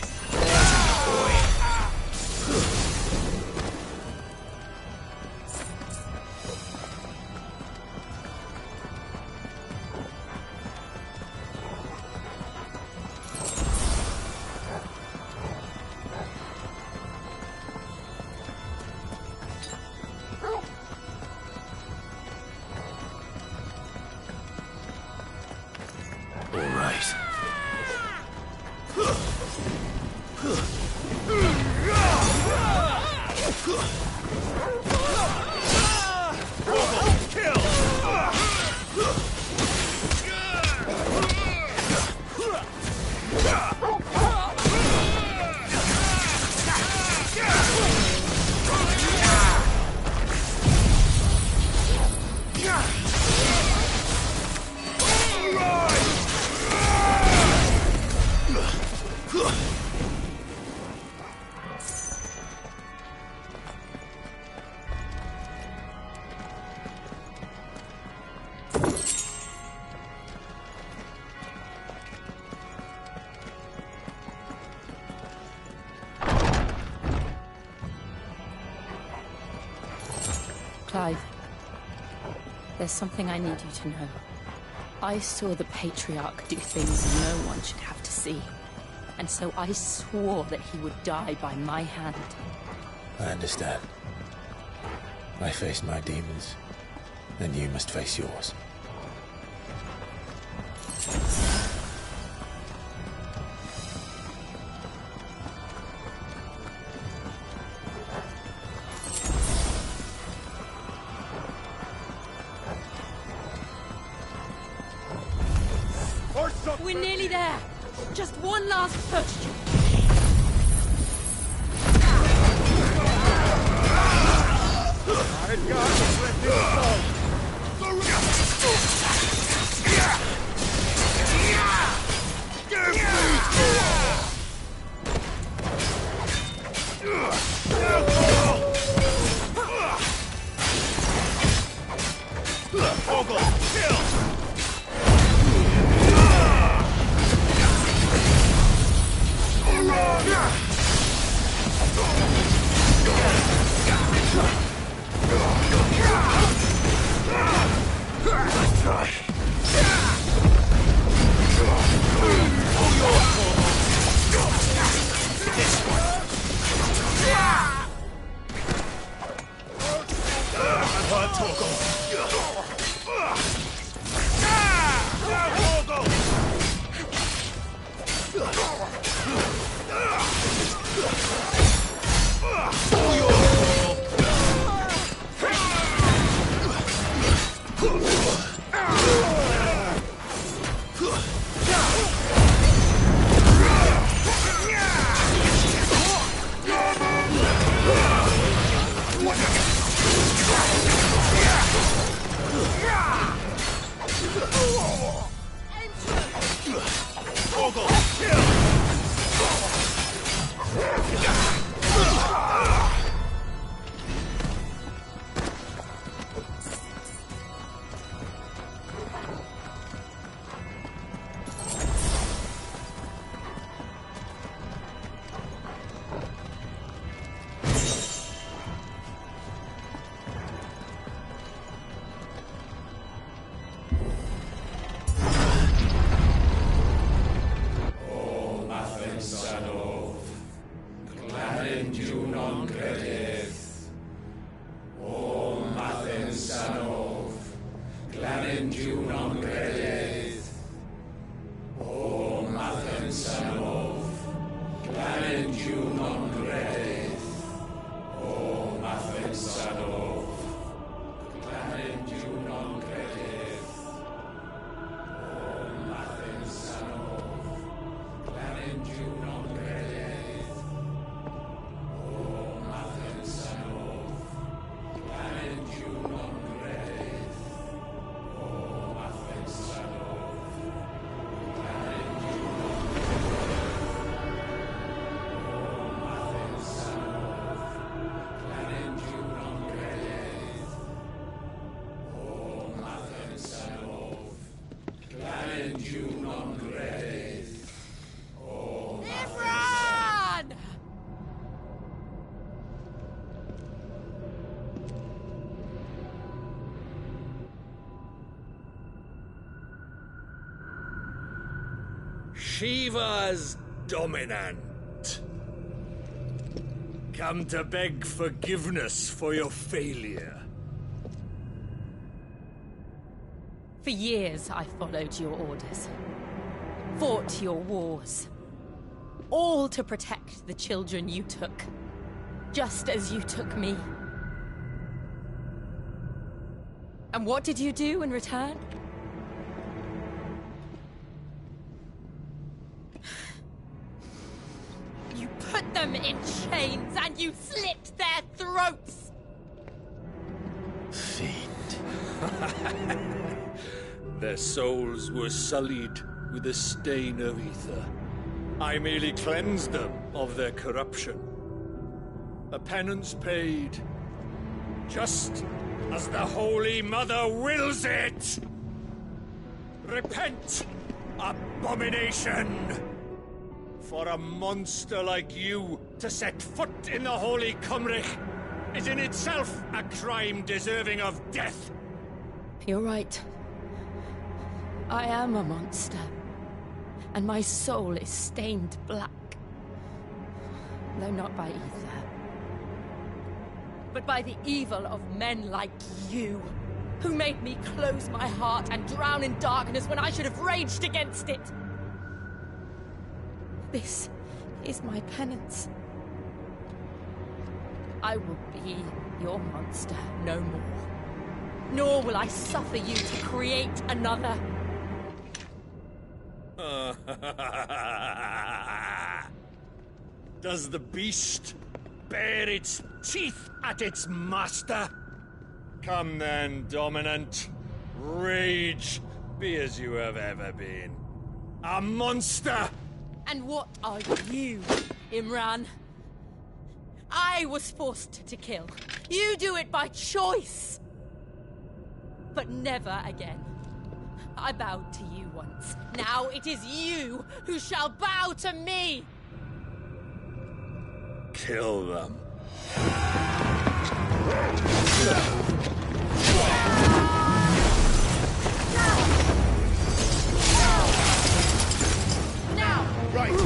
Clive, there's something I need you to know. I saw the Patriarch do things no one should have to see. And so I swore that he would die by my hand.
I understand. I faced my demons, and you must face yours.
We're nearly there! Just one last push!
Shiva's dominant. Come to beg forgiveness for your failure.
For years, I followed your orders. Fought your wars. All to protect the children you took. Just as you took me. And what did you do in return? You put them in chains and you slit their throats!
Fiend.
Their souls were sullied with the stain of aether. I merely cleansed them of their corruption. A penance paid, just as the Holy Mother wills it! Repent, abomination! For a monster like you to set foot in the Holy Cymric is in itself a crime deserving of death!
You're right. I am a monster. And my soul is stained black. Though not by aether. But by the evil of men like you, who made me close my heart and drown in darkness when I should have raged against it. This is my penance. I will be your monster no more. Nor will I suffer you to create another.
Does the beast bare its teeth at its master? Come then, dominant. Rage, be as you have ever been. A monster!
And what are you, Imran? I was forced to kill. You do it by choice. But never again. I bowed to you once. Now it is you who shall bow to me!
Kill them.
Now!
Right.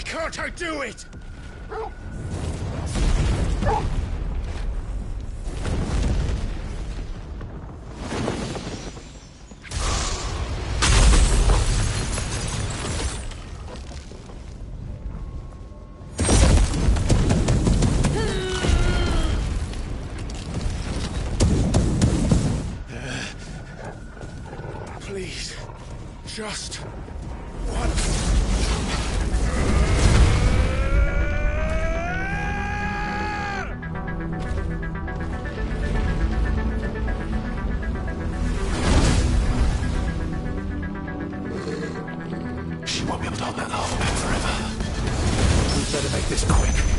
Can't I do it?
Please, just once.
Don't let that hold back forever. We better make this quick.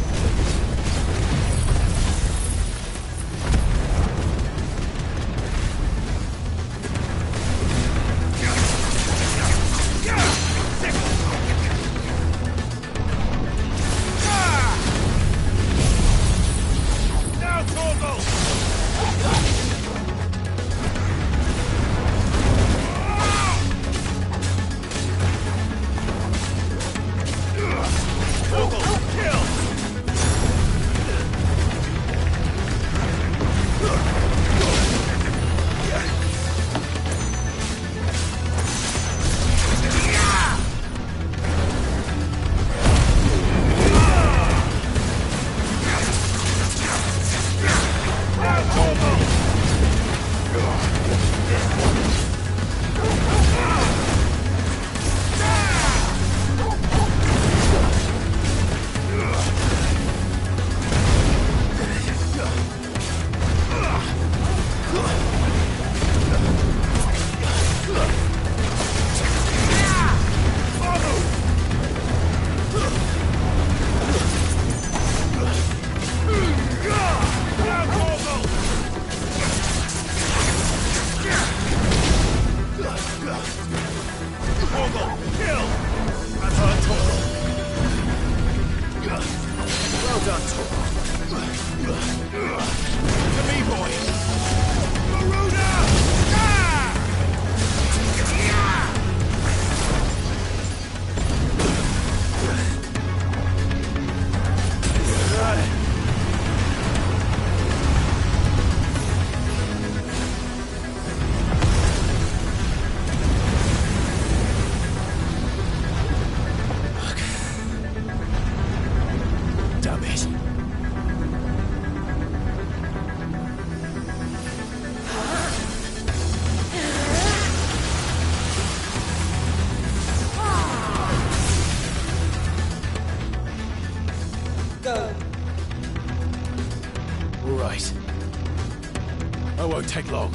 Won't take long.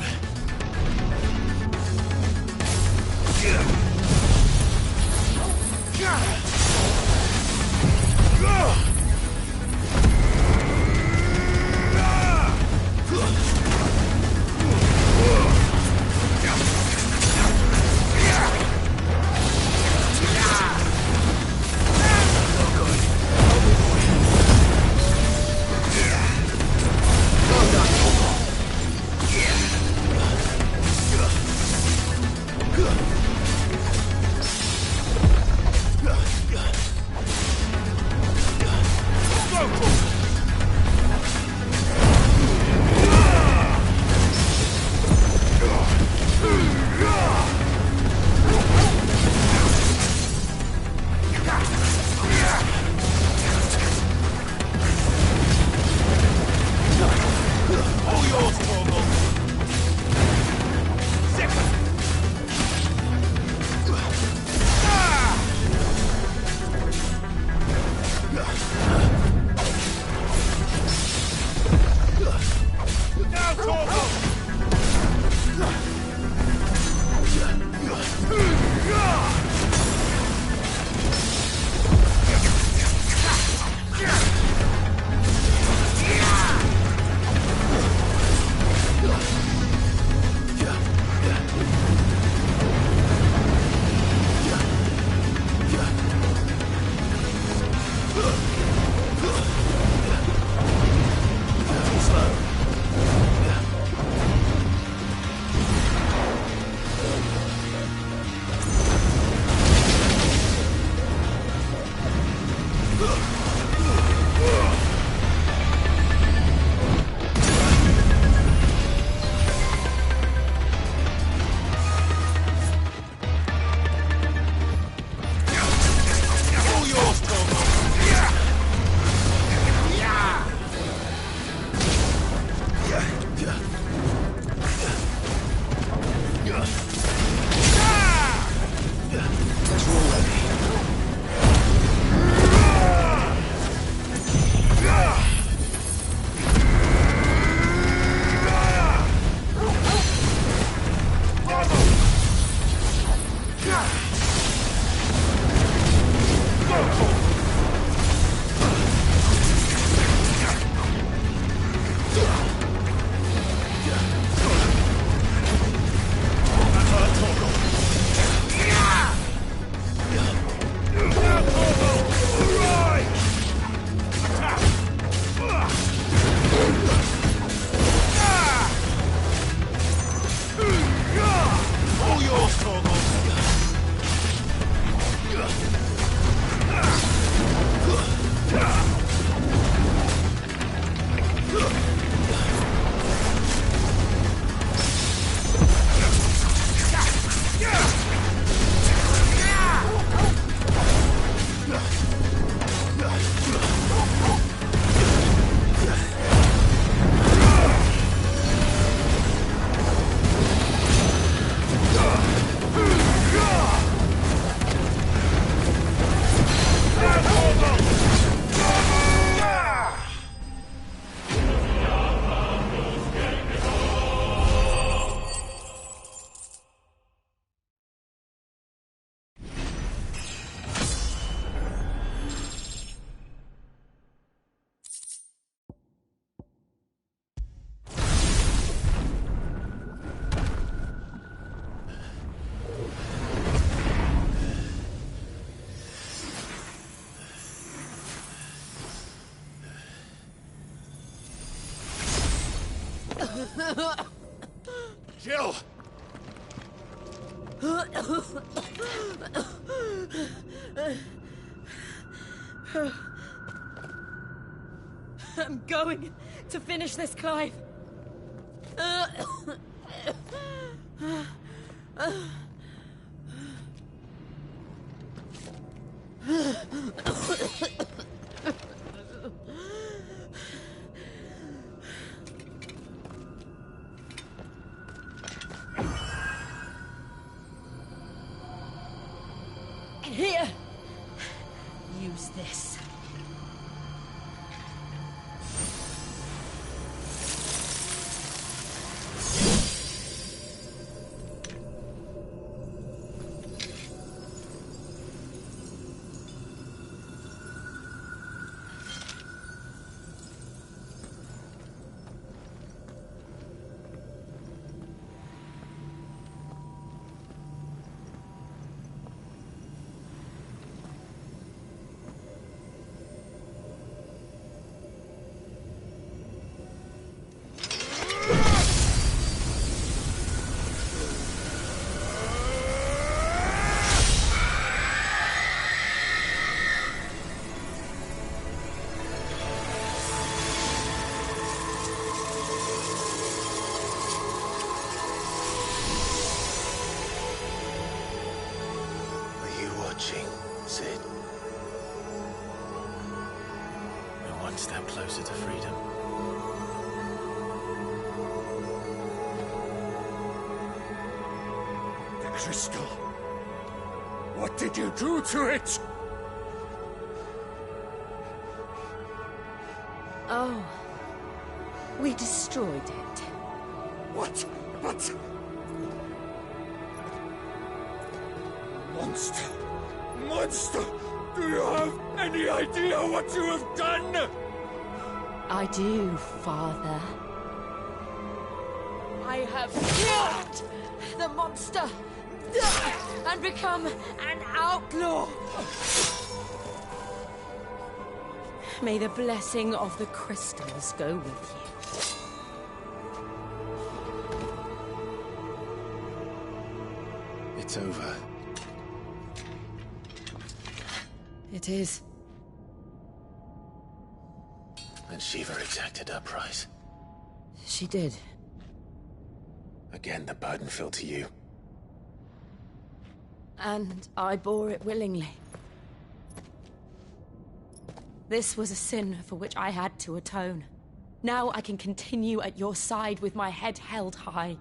Jill!
I'm going to finish this, Clive. Here. Use this.
Sid. We're one step closer to freedom.
The crystal. What did you do to it?
Oh. We destroyed it.
What? But... Monster! Monster! Do you have any idea what you have done?
I do, Father. I have killed the monster and become an outlaw. May the blessing of the crystals go with you.
It's over.
It is.
And Shiva exacted her price.
She did.
Again, the burden fell to you.
And I bore it willingly. This was a sin for which I had to atone. Now I can continue at your side with my head held high.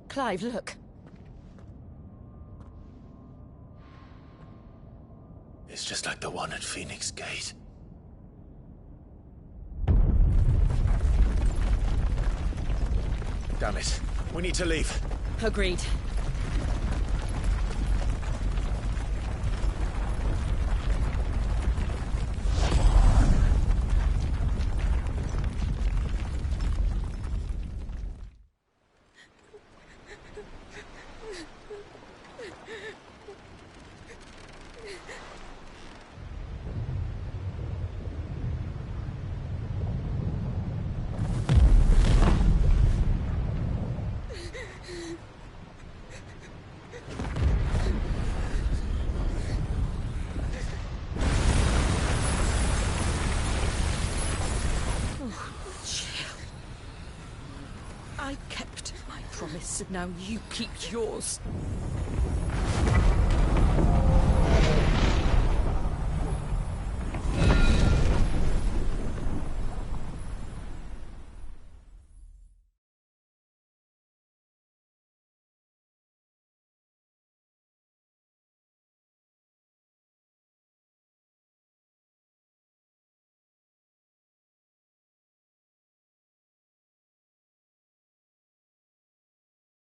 Clive, look.
It's just like the one at Phoenix Gate. Damn it. We need to leave.
Agreed. I kept my promise, and now you keep yours.